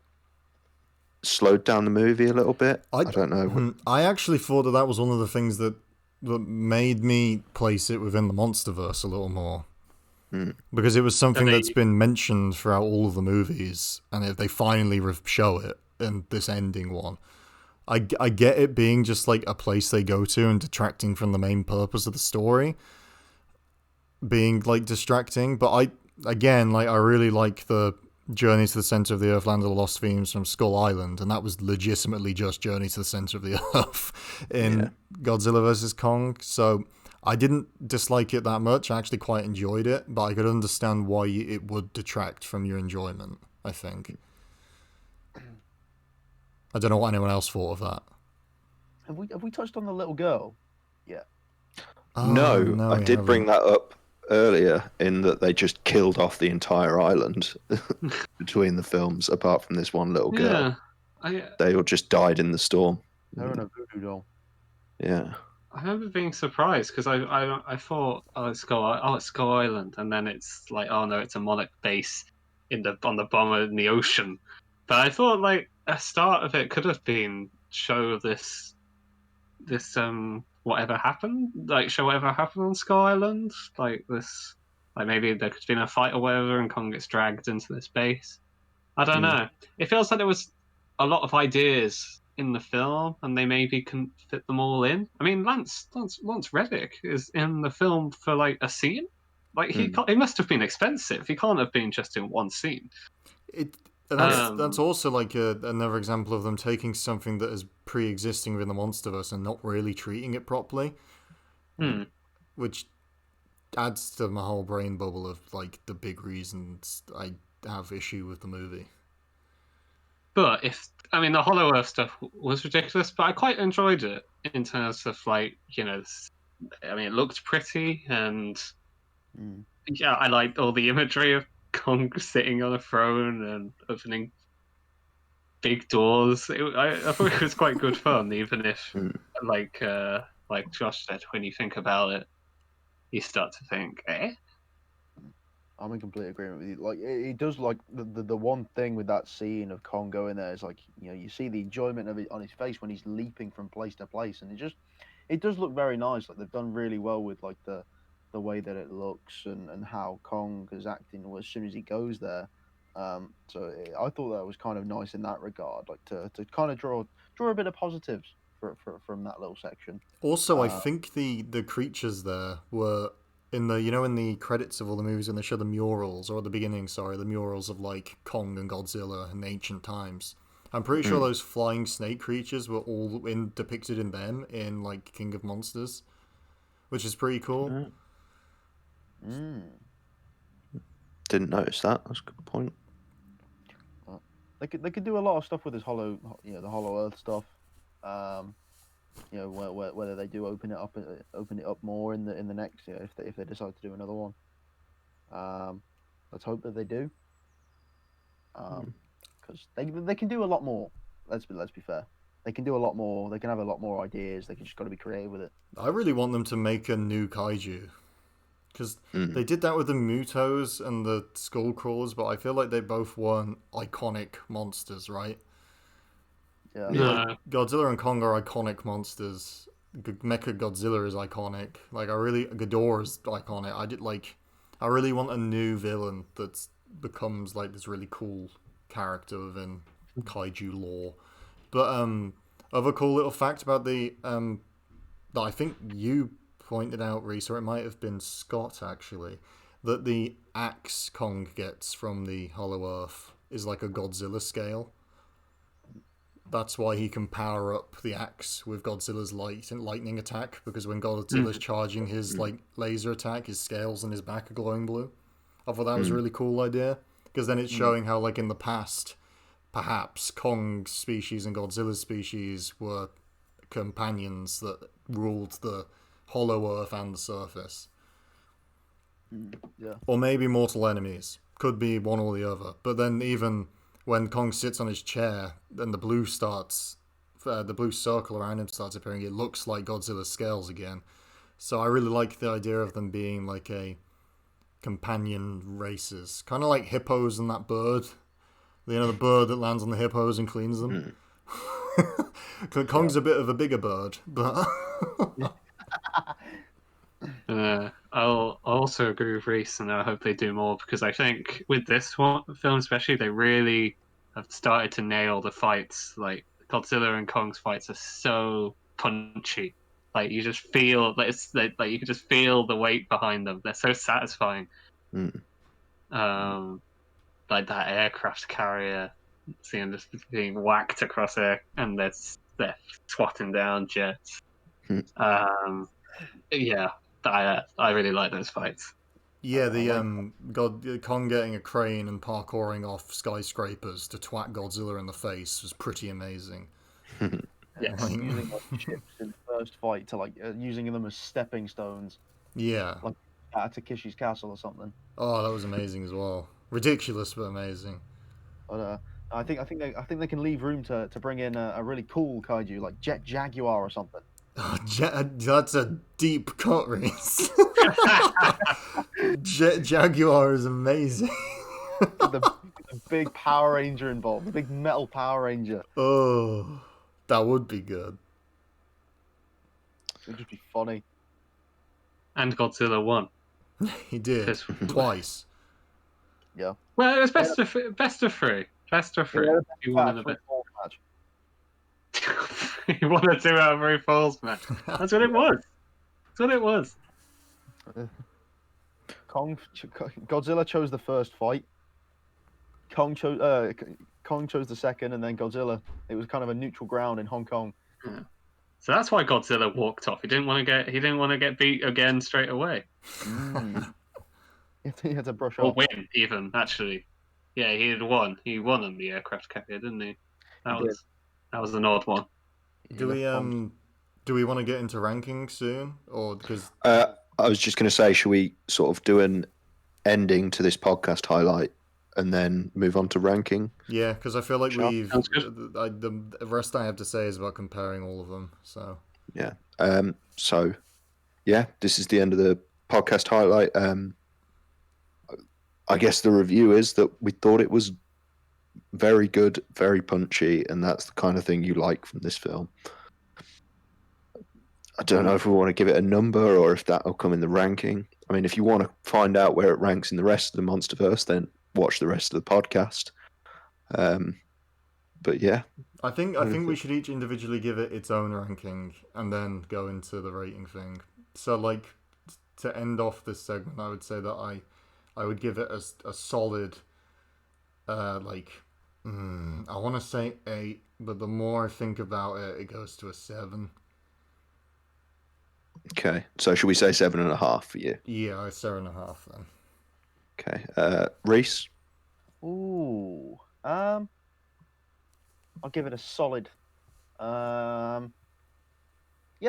slowed down the movie a little bit. I don't know. I actually thought that was one of the things that made me place it within the Monsterverse a little more. Because it was something that's been mentioned throughout all of the movies, and if they finally show it in this ending one, I get it being just like a place they go to and detracting from the main purpose of the story, being like distracting. But I really like the Journey to the Center of the Earth, Land of the Lost themes from Skull Island, and that was legitimately just Journey to the Center of the Earth in Godzilla vs. Kong. So I didn't dislike it that much. I actually quite enjoyed it, but I could understand why it would detract from your enjoyment, I think. I don't know what anyone else thought of that. Have we touched on the little girl? Yeah. No, I did bring that up earlier, in that they just killed off the entire island between the films, apart from this one little girl. They all just died in the storm. Her and a voodoo doll. Yeah. I remember being surprised because I thought, it's Skull Island, and then it's like, oh no, it's a Monarch base on the bottom of the ocean. But I thought like a start of it could have been show this whatever happened, like show whatever happened on Skull Island, like this, like maybe there could have been a fight or whatever, and Kong gets dragged into this base. I don't know. It feels like there was a lot of ideas in the film, and they maybe couldn't fit them all in. I mean, Lance Reddick is in the film for like a scene. Like he must have been expensive. He can't have been just in one scene. That's also like another example of them taking something that is pre-existing within the Monsterverse and not really treating it properly, which adds to my whole brain bubble of like the big reasons I have issue with the movie. But if I mean, the Hollow Earth stuff was ridiculous, but I quite enjoyed it in terms of like, I mean, it looked pretty, and yeah, I liked all the imagery of Kong sitting on a throne and opening big doors. I thought it was quite good fun, even if, like Josh said, when you think about it, you start to think, eh? I'm in complete agreement with you. Like it does. Like the one thing with that scene of Kong going there is like you see the enjoyment of it on his face when he's leaping from place to place, and it does look very nice. Like they've done really well with like the way that it looks and how Kong is acting as soon as he goes there. I thought that was kind of nice in that regard, like to kind of draw a bit of positives from that little section. Also, I think the creatures there were in the in the credits of all the movies when they show the murals, or at the beginning, sorry, the murals of like Kong and Godzilla in ancient times. I'm pretty sure those flying snake creatures were all depicted in them in like King of Monsters, which is pretty cool. Didn't notice that. That's a good point. They could do a lot of stuff with this the Hollow Earth stuff. Whether they do open it up more in the next, if they decide to do another one. Let's hope that they do. Because they can do a lot more. Let's be fair. They can do a lot more. They can have a lot more ideas. They just got to be creative with it. I really want them to make a new kaiju. Because they did that with the Mutos and the Skullcrawlers, but I feel like they both weren't iconic monsters, right? Yeah. No. Godzilla and Kong are iconic monsters. Mechagodzilla is iconic. Like Ghidorah is iconic. I really want a new villain that becomes like this really cool character within kaiju lore. But other cool little fact about the that I think you pointed out, Reece, or it might have been Scott actually, that the axe Kong gets from the Hollow Earth is like a Godzilla scale. That's why he can power up the axe with Godzilla's lightning attack, because when Godzilla's charging his like laser attack, his scales and his back are glowing blue. I thought that was a really cool idea, because then it's showing how like in the past, perhaps Kong's species and Godzilla's species were companions that ruled the Hollow Earth and the surface. Yeah. Or maybe mortal enemies. Could be one or the other. But then even when Kong sits on his chair and the blue circle around him starts appearing, it looks like Godzilla's scales again. So I really like the idea of them being like a companion races. Kind of like hippos and that bird. The bird that lands on the hippos and cleans them. Kong's a bit of a bigger bird, but... I'll also agree with Reece, and I hope they do more, because I think with this film especially, they really have started to nail the fights. Like Godzilla and Kong's fights are so punchy. Like you just feel like you can just feel the weight behind them. They're so satisfying. Like that aircraft carrier, seeing this being whacked across air, and they're swatting down jets. Yeah. I really like those fights. Yeah, Kong getting a crane and parkouring off skyscrapers to twat Godzilla in the face was pretty amazing. Yes. Using like ships in the first fight to using them as stepping stones. Yeah. Like at Takeshi's castle or something. Oh, that was amazing as well. Ridiculous but amazing. But I think they can leave room to bring in a really cool kaiju like Jet Jaguar or something. Oh, that's a deep cut, Reece. Jet Jaguar is amazing. the big Power Ranger involved, the big metal Power Ranger. Oh, that would be good. It would just be funny. And Godzilla won. He did twice. Yeah. Well, it was best of three. Best of three. Yeah, He won in a bit. match. He won a 2 out of 3 falls match. That's what it was. That's what it was. Godzilla chose the first fight. Kong chose the second, and then Godzilla. It was kind of a neutral ground in Hong Kong. Yeah. So that's why Godzilla walked off. He didn't want to get beat again straight away. He had to brush Or off. win, even, actually. Yeah, he had won. He won on the aircraft carrier, didn't he? That You was an odd one. Do we want to get into ranking soon, or because I was just going to say, should we sort of do an ending to this podcast highlight and then move on to ranking? yeah, because I feel like Sure. we've Sounds good. the rest I have to say is about comparing all of them. So Yeah. So, yeah, this is the end of the podcast highlight. I guess the review is that we thought it was very good, very punchy, and that's the kind of thing you like from this film. I don't know if we want to give it a number or if that'll come in the ranking. I mean, if you want to find out where it ranks in the rest of the Monsterverse, then watch the rest of the podcast. But yeah, I think we should each individually give it its own ranking and then go into the rating thing. So like to end off this segment, I would say that I would give it a solid I want to say 8, but the more I think about it, it goes to a 7. okay. So should we say 7.5 for you? Yeah, a 7.5 then. Okay. Reece? Ooh. I'll give it a solid. Yeah,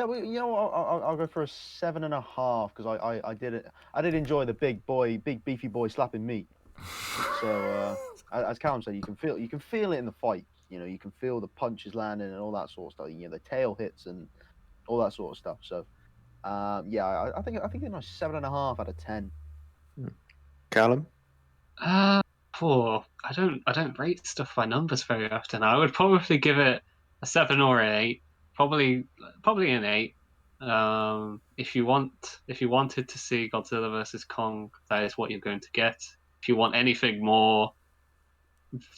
well, you know, I'll go for a 7.5 because I did enjoy the big beefy boy slapping meat. So as Callum said, you can feel it in the fight. You know, you can feel the punches landing and all that sort of stuff. You know, the tail hits and all that sort of stuff. So yeah, I think a nice 7.5 out of 10. Callum? Poor. I don't rate stuff by numbers very often. I would probably give it a 7 or an 8. Probably an 8. If you wanted to see Godzilla versus Kong, that is what you're going to get. If you want anything more,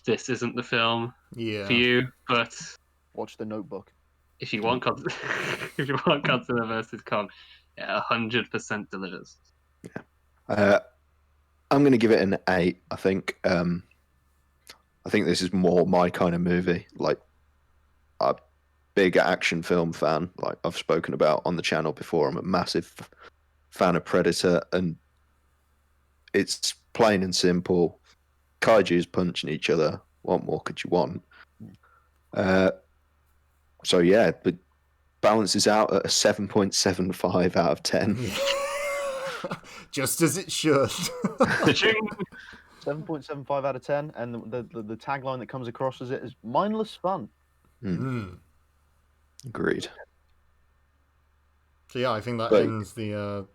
this isn't the film Yeah. for you. But Watch The Notebook. if you want if you want Godzilla versus Kong, yeah, 100% delivers. I'm going to give it an 8. I think this is more my kind of movie. Like, a big action film fan, like I've spoken about on the channel before. I'm a massive fan of Predator, and it's plain and simple. Kaiju's punching each other. What more could you want? So yeah, but balances out at a 7.75 out of 10. Just as it should. 7.75 out of 10, and the tagline that comes across as it is mindless fun. Agreed. So yeah, I think that ends the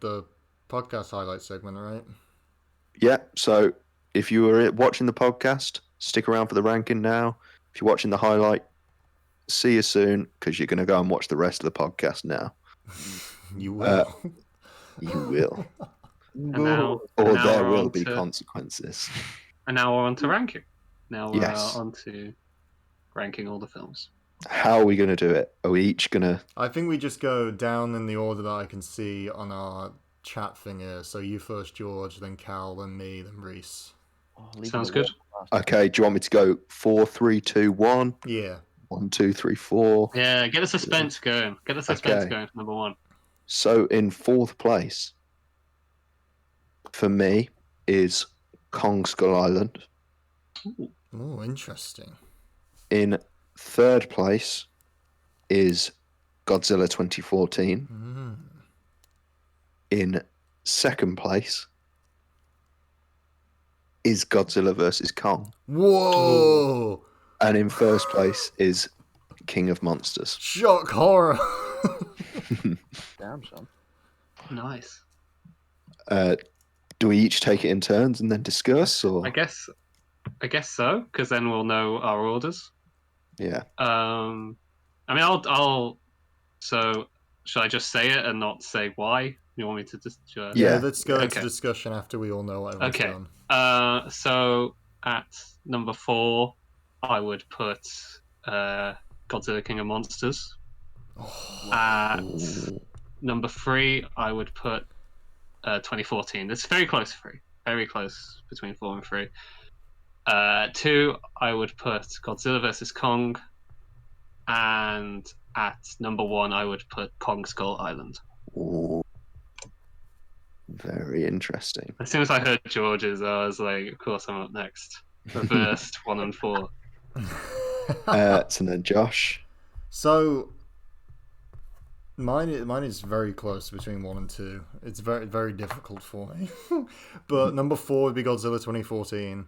podcast highlight segment, right? Yeah. So if you were watching the podcast, stick around for the ranking now. If you're watching the highlight, see you soon because you're going to go and watch the rest of the podcast now. You will. You will. Or there will be consequences. And now we're on to ranking. Now we're Yes. on to ranking all the films. How are we going to do it? Are we each going to... I think we just go down in the order that I can see on our chat thing here. So you first, George, then Cal, then me, then Reece. Sounds good. Okay, do you want me to go 4, 3, 2, 1? Yeah. 1, 2, 3, 4. Yeah, get the suspense going. Get the suspense Okay. going for number 1. So in 4th place, for me, is Kong Skull Island. Oh, interesting. In 3rd place is Godzilla 2014. In 2nd place is Godzilla vs. Kong. Whoa! And in 1st place is King of Monsters. Shock horror! Damn, son. Nice. Do we each take it in turns and then discuss? Or I guess so, because then we'll know our orders. yeah. I mean, I'll. So, should I just say it and not say why? You want me to just? Yeah, let's go into discussion after we all know what everyone's done. So at number 4, I would put Godzilla King of Monsters. At number 3, I would put 2014. It's very close to 3. Very close between 4 and 3. 2, I would put Godzilla vs. Kong. And at number 1, I would put Kong Skull Island. Ooh. Very interesting. As soon as I heard George's, I was like, of course I'm up next. Reversed 1 and 4. So then Josh. So mine is very close between 1 and 2. It's very very difficult for me. But number 4 would be Godzilla 2014.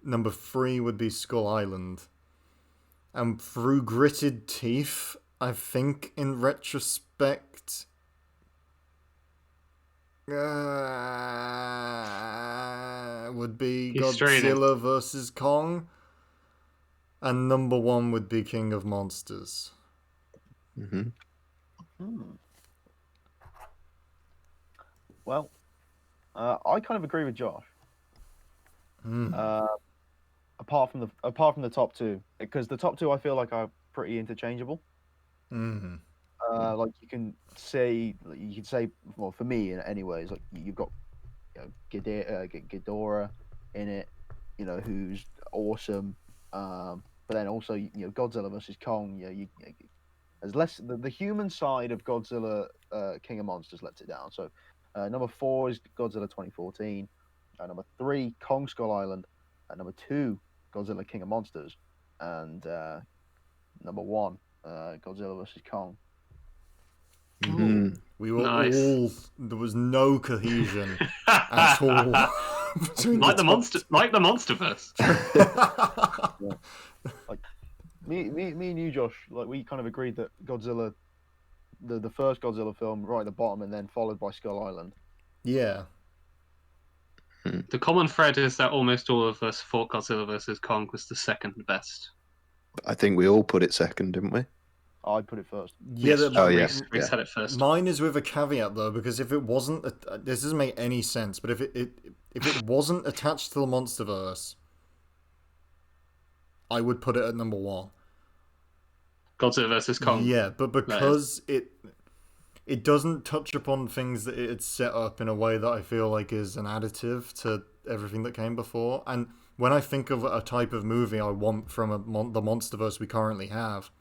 Number 3 would be Skull Island. And through gritted teeth, I think in retrospect, would be He's straining. Godzilla versus Kong. And number 1 would be King of Monsters. Hmm. Well, I kind of agree with Josh. Apart from the top two, because the top two I feel like are pretty interchangeable. Mm-hmm. Like you can say, well, for me, anyways, like you've got Ghidorah in it, who's awesome. But then also, Godzilla versus Kong. There's less the human side of Godzilla, King of Monsters lets it down. So, number 4 is Godzilla 2014. Number 3, Kong Skull Island. Number 2, Godzilla King of Monsters. And number 1, Godzilla vs. Kong. Mm-hmm. We were Nice. all. There was no cohesion at all. between like the top Monsterverse. Like me and you, Josh, like we kind of agreed that Godzilla, the first Godzilla film, right at the bottom, and then followed by Skull Island. Yeah. The common thread is that almost all of us thought Godzilla vs. Kong was the second best. I think we all put it second, didn't we? I'd put it first. Yeah. yes. We Yeah. said it first. Mine is with a caveat though, because if it wasn't, this doesn't make any sense. But if it wasn't attached to the Monsterverse, I would put it at number 1. Godzilla vs. Kong. Yeah, but because it doesn't touch upon things that it's set up in a way that I feel like is an additive to everything that came before. And when I think of a type of movie I want from the Monsterverse we currently have,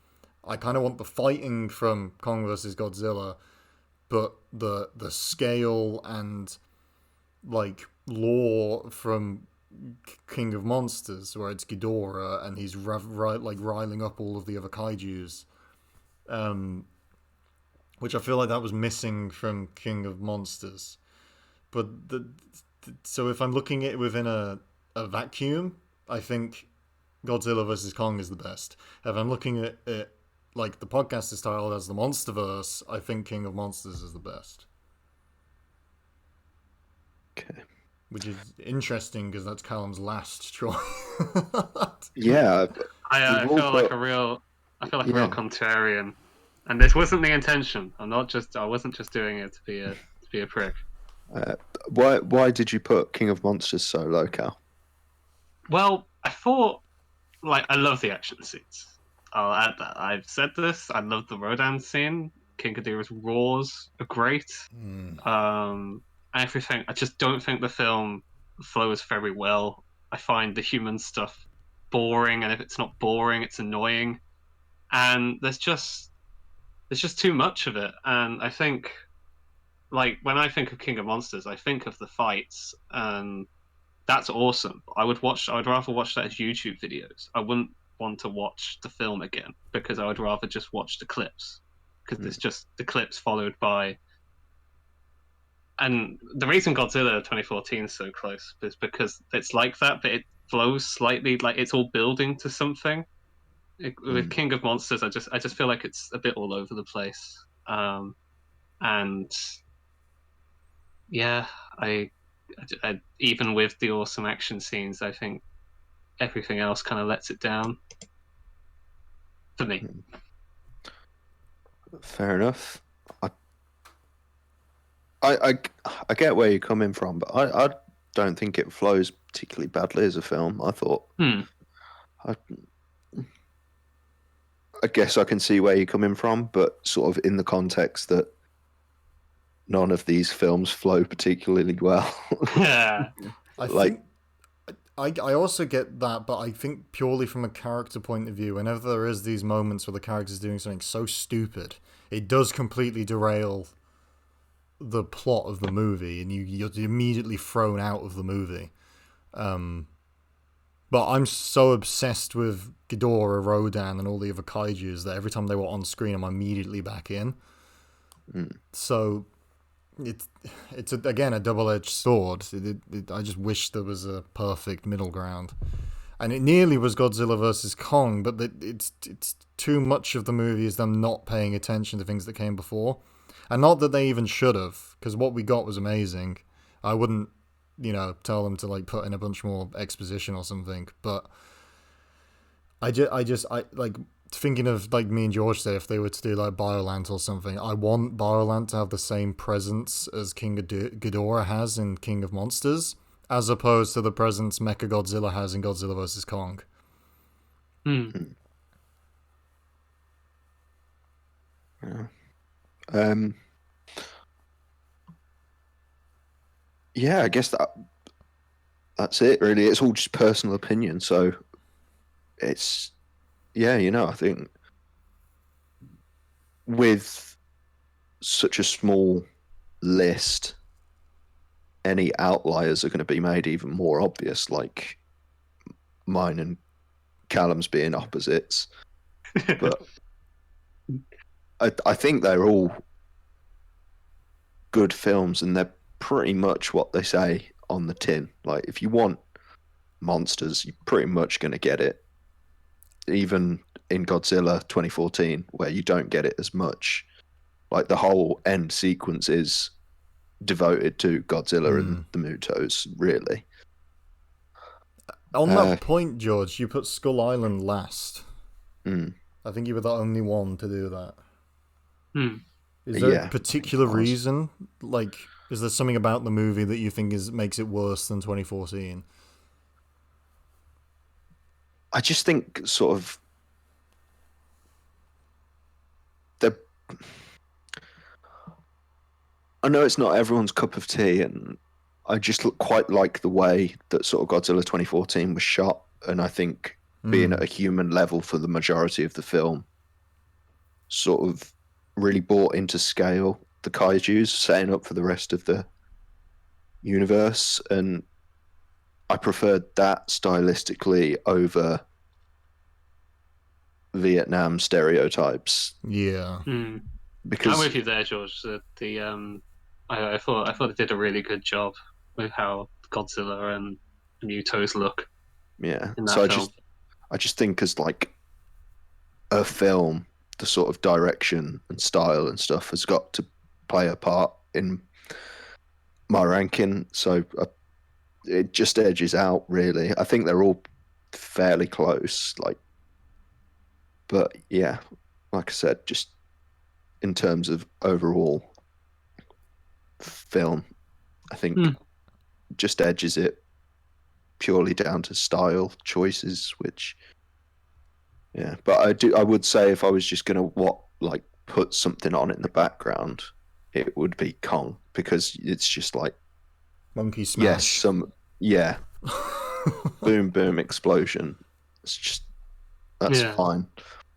I kind of want the fighting from Kong versus Godzilla, but the scale and like lore from King of Monsters, where it's Ghidorah and he's riling up all of the other kaijus, which I feel like that was missing from King of Monsters. But so if I'm looking at it within a vacuum, I think Godzilla vs. Kong is the best. If I'm looking at it like the podcast is titled as the Monsterverse, I think King of Monsters is the best. Okay. Which is interesting because that's Callum's last choice. Yeah. I We've all feel like put- a real Yeah. contrarian, and this wasn't the intention. I wasn't just doing it to be a prick. Why did you put King of Monsters so low, Cal? Well, I thought, like, I love the action scenes. I'll add that. I've said this. I love the Rodan scene. King Ghidorah's roars are great. Everything. I just don't think the film flows very well. I find the human stuff boring, and if it's not boring, it's annoying. And there's just too much of it. And I think, like, when I think of King of Monsters, I think of the fights, and that's awesome. I would rather watch that as YouTube videos. I wouldn't want to watch the film again because I would rather just watch the clips, because it's just the clips followed by. And the reason Godzilla 2014 is so close is because it's like that, but it flows slightly like it's all building to something. With King of Monsters, I just feel like it's a bit all over the place. And yeah, I even with the awesome action scenes, I think everything else kind of lets it down for me. Fair enough. I get where you're coming from, but I don't think it flows particularly badly as a film. I thought. I guess I can see where you're coming from, but sort of in the context that none of these films flow particularly well. Yeah. I also get that, but I think purely from a character point of view, whenever there is these moments where the character's doing something so stupid, it does completely derail the plot of the movie, and you're immediately thrown out of the movie. But I'm so obsessed with Ghidorah, Rodan, and all the other kaijus that every time they were on screen, I'm immediately back in. So it's again a double-edged sword. I just wish there was a perfect middle ground. And it nearly was Godzilla versus Kong, but it's too much of the movie is them not paying attention to things that came before. And not that they even should have, because what we got was amazing. I wouldn't, tell them to like put in a bunch more exposition or something. But I like thinking of like me and George say if they were to do like Biolant or something. I want Biolant to have the same presence as King Ghidorah has in King of Monsters, as opposed to the presence Mechagodzilla has in Godzilla vs. Kong. Yeah. Yeah, I guess that's it. Really, it's all just personal opinion. So it's I think with such a small list, any outliers are going to be made even more obvious, like mine and Callum's being opposites. But I think they're all good films, and they're pretty much what they say on the tin. Like, if you want monsters, you're pretty much going to get it. Even in Godzilla 2014, where you don't get it as much. Like, the whole end sequence is devoted to Godzilla and the Mutos, really. On that point, George, you put Skull Island last. I think you were the only one to do that. Is there a particular reason? Like, is there something about the movie that you think makes it worse than 2014? I just think sort of I know it's not everyone's cup of tea, and I just quite like the way that sort of Godzilla 2014 was shot, and I think being at a human level for the majority of the film sort of really brought into scale the kaijus, setting up for the rest of the universe, and I preferred that stylistically over Vietnam stereotypes. Yeah. Because I'm with you there, George. I thought it did a really good job with how Godzilla and Mutos look. Yeah. In that So film. I just think as like a film, the sort of direction and style and stuff has got to play a part in my ranking. So it just edges out, really. I think they're all fairly close. But yeah, like I said, just in terms of overall film, I think just edges it purely down to style choices, which but I would say if I was just gonna put something on in the background, it would be Kong, because it's just like Monkey Smash. Yes, boom boom explosion. It's just that's fine.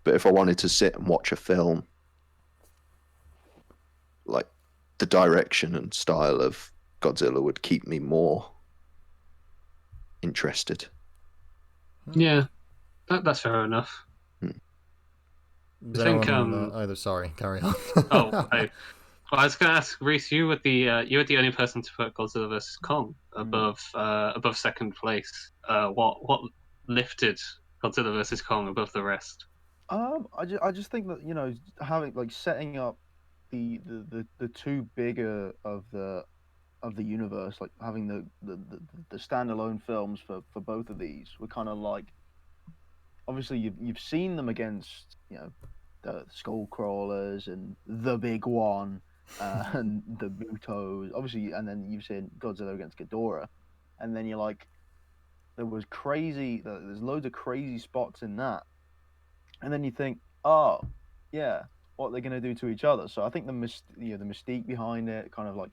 But if I wanted to sit and watch a film, like, the direction and style of Godzilla would keep me more interested. Yeah, that's fair enough. I think either. Sorry, carry on. I was going to ask Reece. You were the only person to put Godzilla vs Kong above second place. What lifted Godzilla vs Kong above the rest? I just think that having setting up the two bigger of the universe, like having the standalone films for both of these were kind of like, obviously you've seen them against the skull crawlers and the big one and the Mutos, obviously, and then you've seen Godzilla against Ghidorah, and then you're like, there's loads of crazy spots in that, and then you think, oh yeah, what they're going to do to each other. So I think the mystique behind it, kind of like,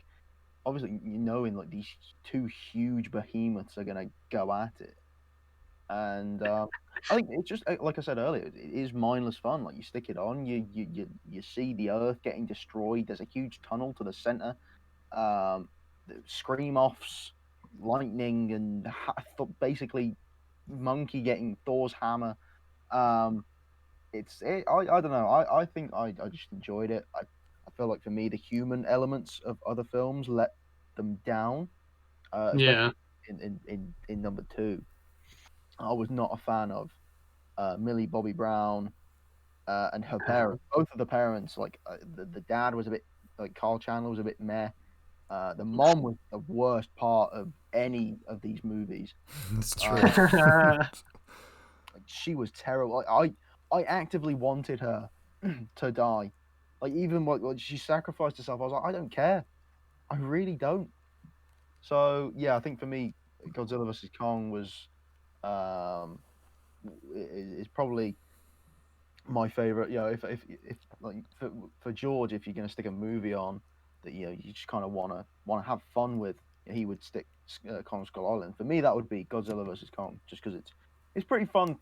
obviously knowing like these two huge behemoths are going to go at it, and I think it's just like I said earlier, it is mindless fun. Like, you stick it on, you see the Earth getting destroyed. There's a huge tunnel to the center. Scream offs, lightning, and basically, monkey getting Thor's hammer. I don't know. I think I just enjoyed it. I feel like for me the human elements of other films let them down, Yeah. especially in number two. I was not a fan of Millie Bobby Brown and her parents. Both of the parents, like the dad was a bit like Carl Chandler was a bit meh. The mom was the worst part of any of these movies. It's true. Like, she was terrible. I actively wanted her to die. Like even what she sacrificed herself. I was like, I don't care. I really don't. So yeah, I think for me, Godzilla vs Kong was um is probably my favorite. You know, if like for George, if you're gonna stick a movie on that you just kind of wanna have fun with, he would stick Kong Skull Island. For me, that would be Godzilla vs Kong, just because it's pretty fun.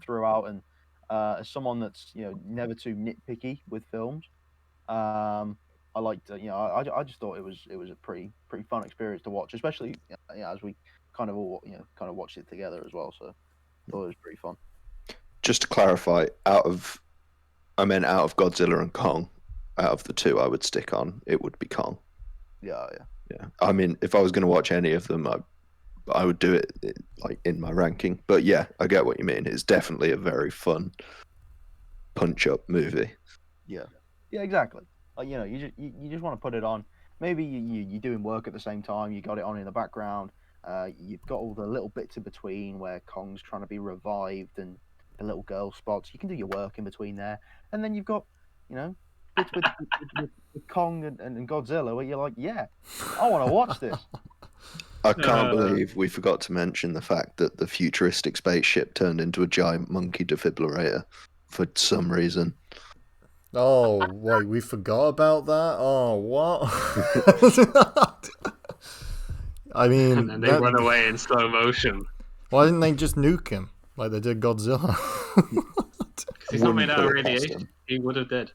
Throughout, and as someone that's never too nitpicky with films, I liked I just thought it was a pretty fun experience to watch, especially as we kind of all kind of watched it together as well. So I thought it was pretty fun. Just to clarify, out of Godzilla and Kong, out of the two I would stick on, it would be Kong. Yeah. Yeah. I mean, if I was going to watch any of them, I would do it like in my ranking. But yeah, I get what you mean. It's definitely a very fun punch-up movie. Yeah, exactly. Like you just want to put it on. Maybe you're doing work at the same time. You got it on in the background. You've got all the little bits in between where Kong's trying to be revived and the little girl spots. You can do your work in between there, and then you've got bits with Kong and Godzilla where you're like, yeah, I want to watch this. I can't believe we forgot to mention the fact that the futuristic spaceship turned into a giant monkey defibrillator for some reason. Oh, wait, we forgot about that? Oh, what? I mean... And then they run away in slow motion. Why didn't they just nuke him like they did Godzilla? Because he's not made out of radiation. He would have dead.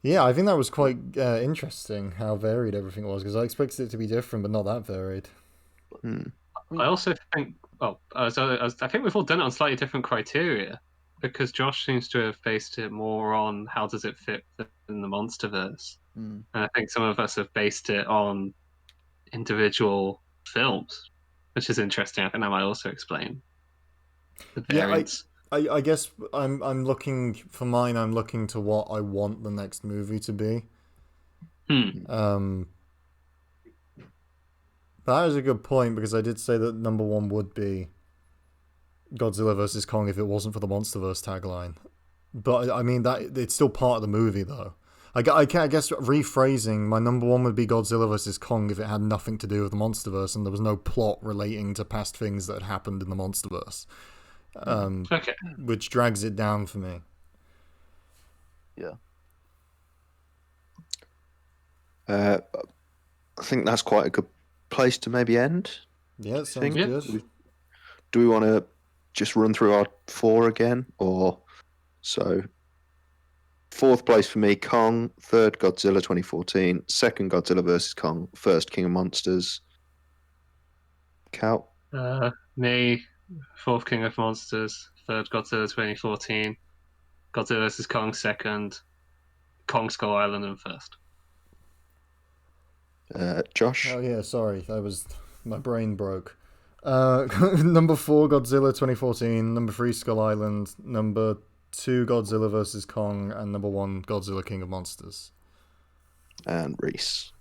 Yeah, I think that was quite interesting how varied everything was, because I expected it to be different, but not that varied. I also think, I think we've all done it on slightly different criteria, because Josh seems to have based it more on how does it fit in the Monsterverse, and I think some of us have based it on individual films, which is interesting. I think that might also explain the variance. I guess I'm looking for mine. I'm looking to what I want the next movie to be. That is a good point, because I did say that number one would be Godzilla vs Kong if it wasn't for the Monsterverse tagline. But I mean that it's still part of the movie though. I guess rephrasing, my number one would be Godzilla vs Kong if it had nothing to do with the Monsterverse and there was no plot relating to past things that had happened in the Monsterverse. Okay. Which drags it down for me. Yeah. I think that's quite a good place to maybe end. Yeah, sounds good. Do we want to just run through our four again, or so? Fourth place for me, Kong. Third, Godzilla 2014. Second, Godzilla vs Kong. First, King of Monsters. Cal? Me, fourth King of Monsters. Third, Godzilla 2014. Godzilla vs Kong second. Kong Skull Island in first. Josh? Oh yeah, sorry, my brain broke. Number 4, Godzilla 2014. Number 3, Skull Island. Number 2, Godzilla vs Kong, and number 1, Godzilla King of Monsters. And Reece.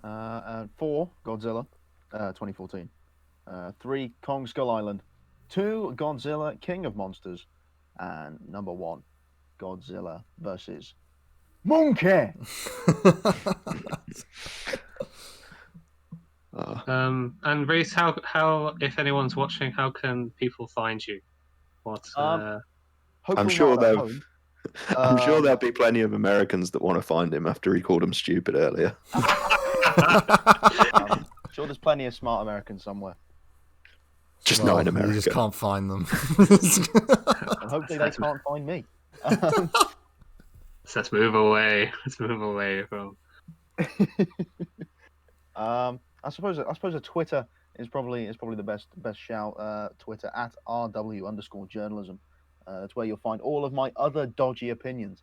4, Godzilla 2014. 3, Kong Skull Island. 2, Godzilla King of Monsters. And number 1, Godzilla versus Monkey. And Reece, how if anyone's watching, how can people find you? I'm sure there'll be plenty of Americans that want to find him after he called them stupid earlier. I'm sure there's plenty of smart Americans somewhere. Just not in America. You just can't find them. And hopefully they can't find me. So let's move away. Let's move away from. I suppose a Twitter is probably the best shout. Twitter at @RW_journalism. That's where you'll find all of my other dodgy opinions.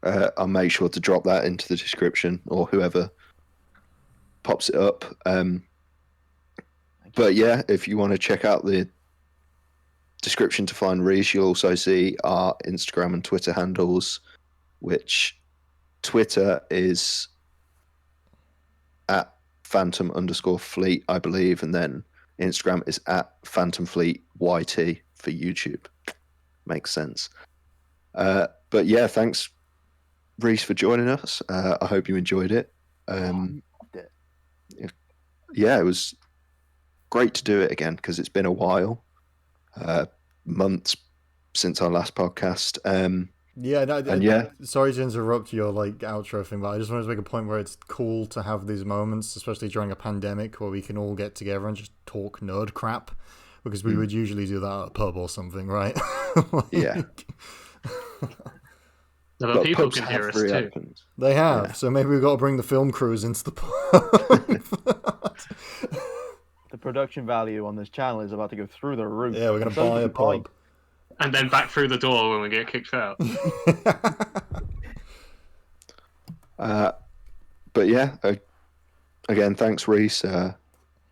I'll make sure to drop that into the description or whoever pops it up. But yeah, if you want to check out the description to find Reece, you'll also see our Instagram and Twitter handles, which Twitter is at Phantom_Fleet, I believe, and then Instagram is at Phantom Fleet YT for YouTube. Makes sense. But yeah, thanks, Reece, for joining us. I hope you enjoyed it. Yeah, it was great to do it again because it's been a while, months since our last podcast. Sorry to interrupt your outro thing, but I just wanted to make a point where it's cool to have these moments, especially during a pandemic, where we can all get together and just talk nerd crap, because we would usually do that at a pub or something, right? Yeah. No, but people can hear us too. Reopened. They have, so maybe we've got to bring the film crews into the pub. The production value on this channel is about to go through the roof. Yeah, we're going to buy a pub. And then back through the door when we get kicked out. But yeah, again, thanks, Reece.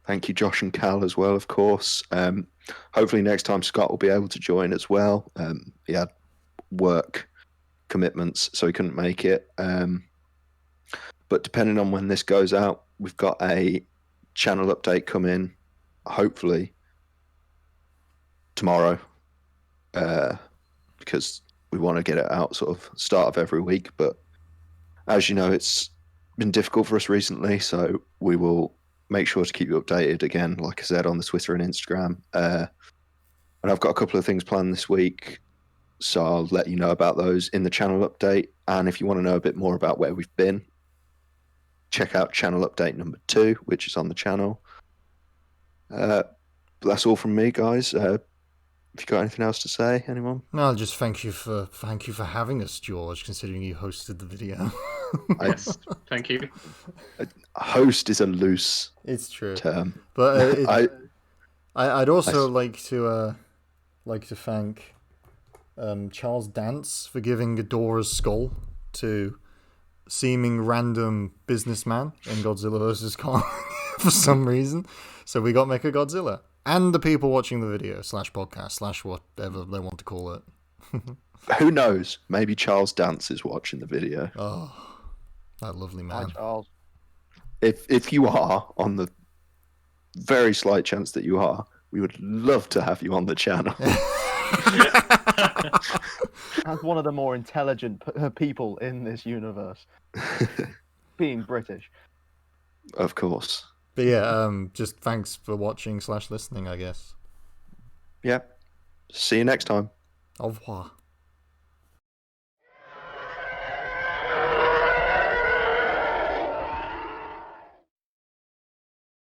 Thank you, Josh and Cal, as well, of course. Hopefully next time Scott will be able to join as well. He had work commitments, so he couldn't make it. But depending on when this goes out, we've got a channel update coming, hopefully tomorrow, because we want to get it out sort of start of every week. But as you know, it's been difficult for us recently, so we will make sure to keep you updated again, like I said, on the Twitter and Instagram. And I've got a couple of things planned this week, so I'll let you know about those in the channel update. And if you want to know a bit more about where we've been, check out channel update number 2, which is on the channel. That's all from me, guys. Have you got anything else to say, anyone? No, just thank you for having us, George, considering you hosted the video. Yes, thank you. Host is a loose It's true term. But I'd also like to thank Charles Dance for giving Ghidorah's skull to seeming random businessman in Godzilla vs. Kong for some reason. So we got Mechagodzilla. And the people watching the video, /podcast, /whatever they want to call it. Who knows? Maybe Charles Dance is watching the video. Oh, that lovely man. Hi, Charles. If you are, on the very slight chance that you are, we would love to have you on the channel. As one of the more intelligent people in this universe, being British. Of course. But yeah, just thanks for watching /listening, I guess. Yeah. See you next time. Au revoir.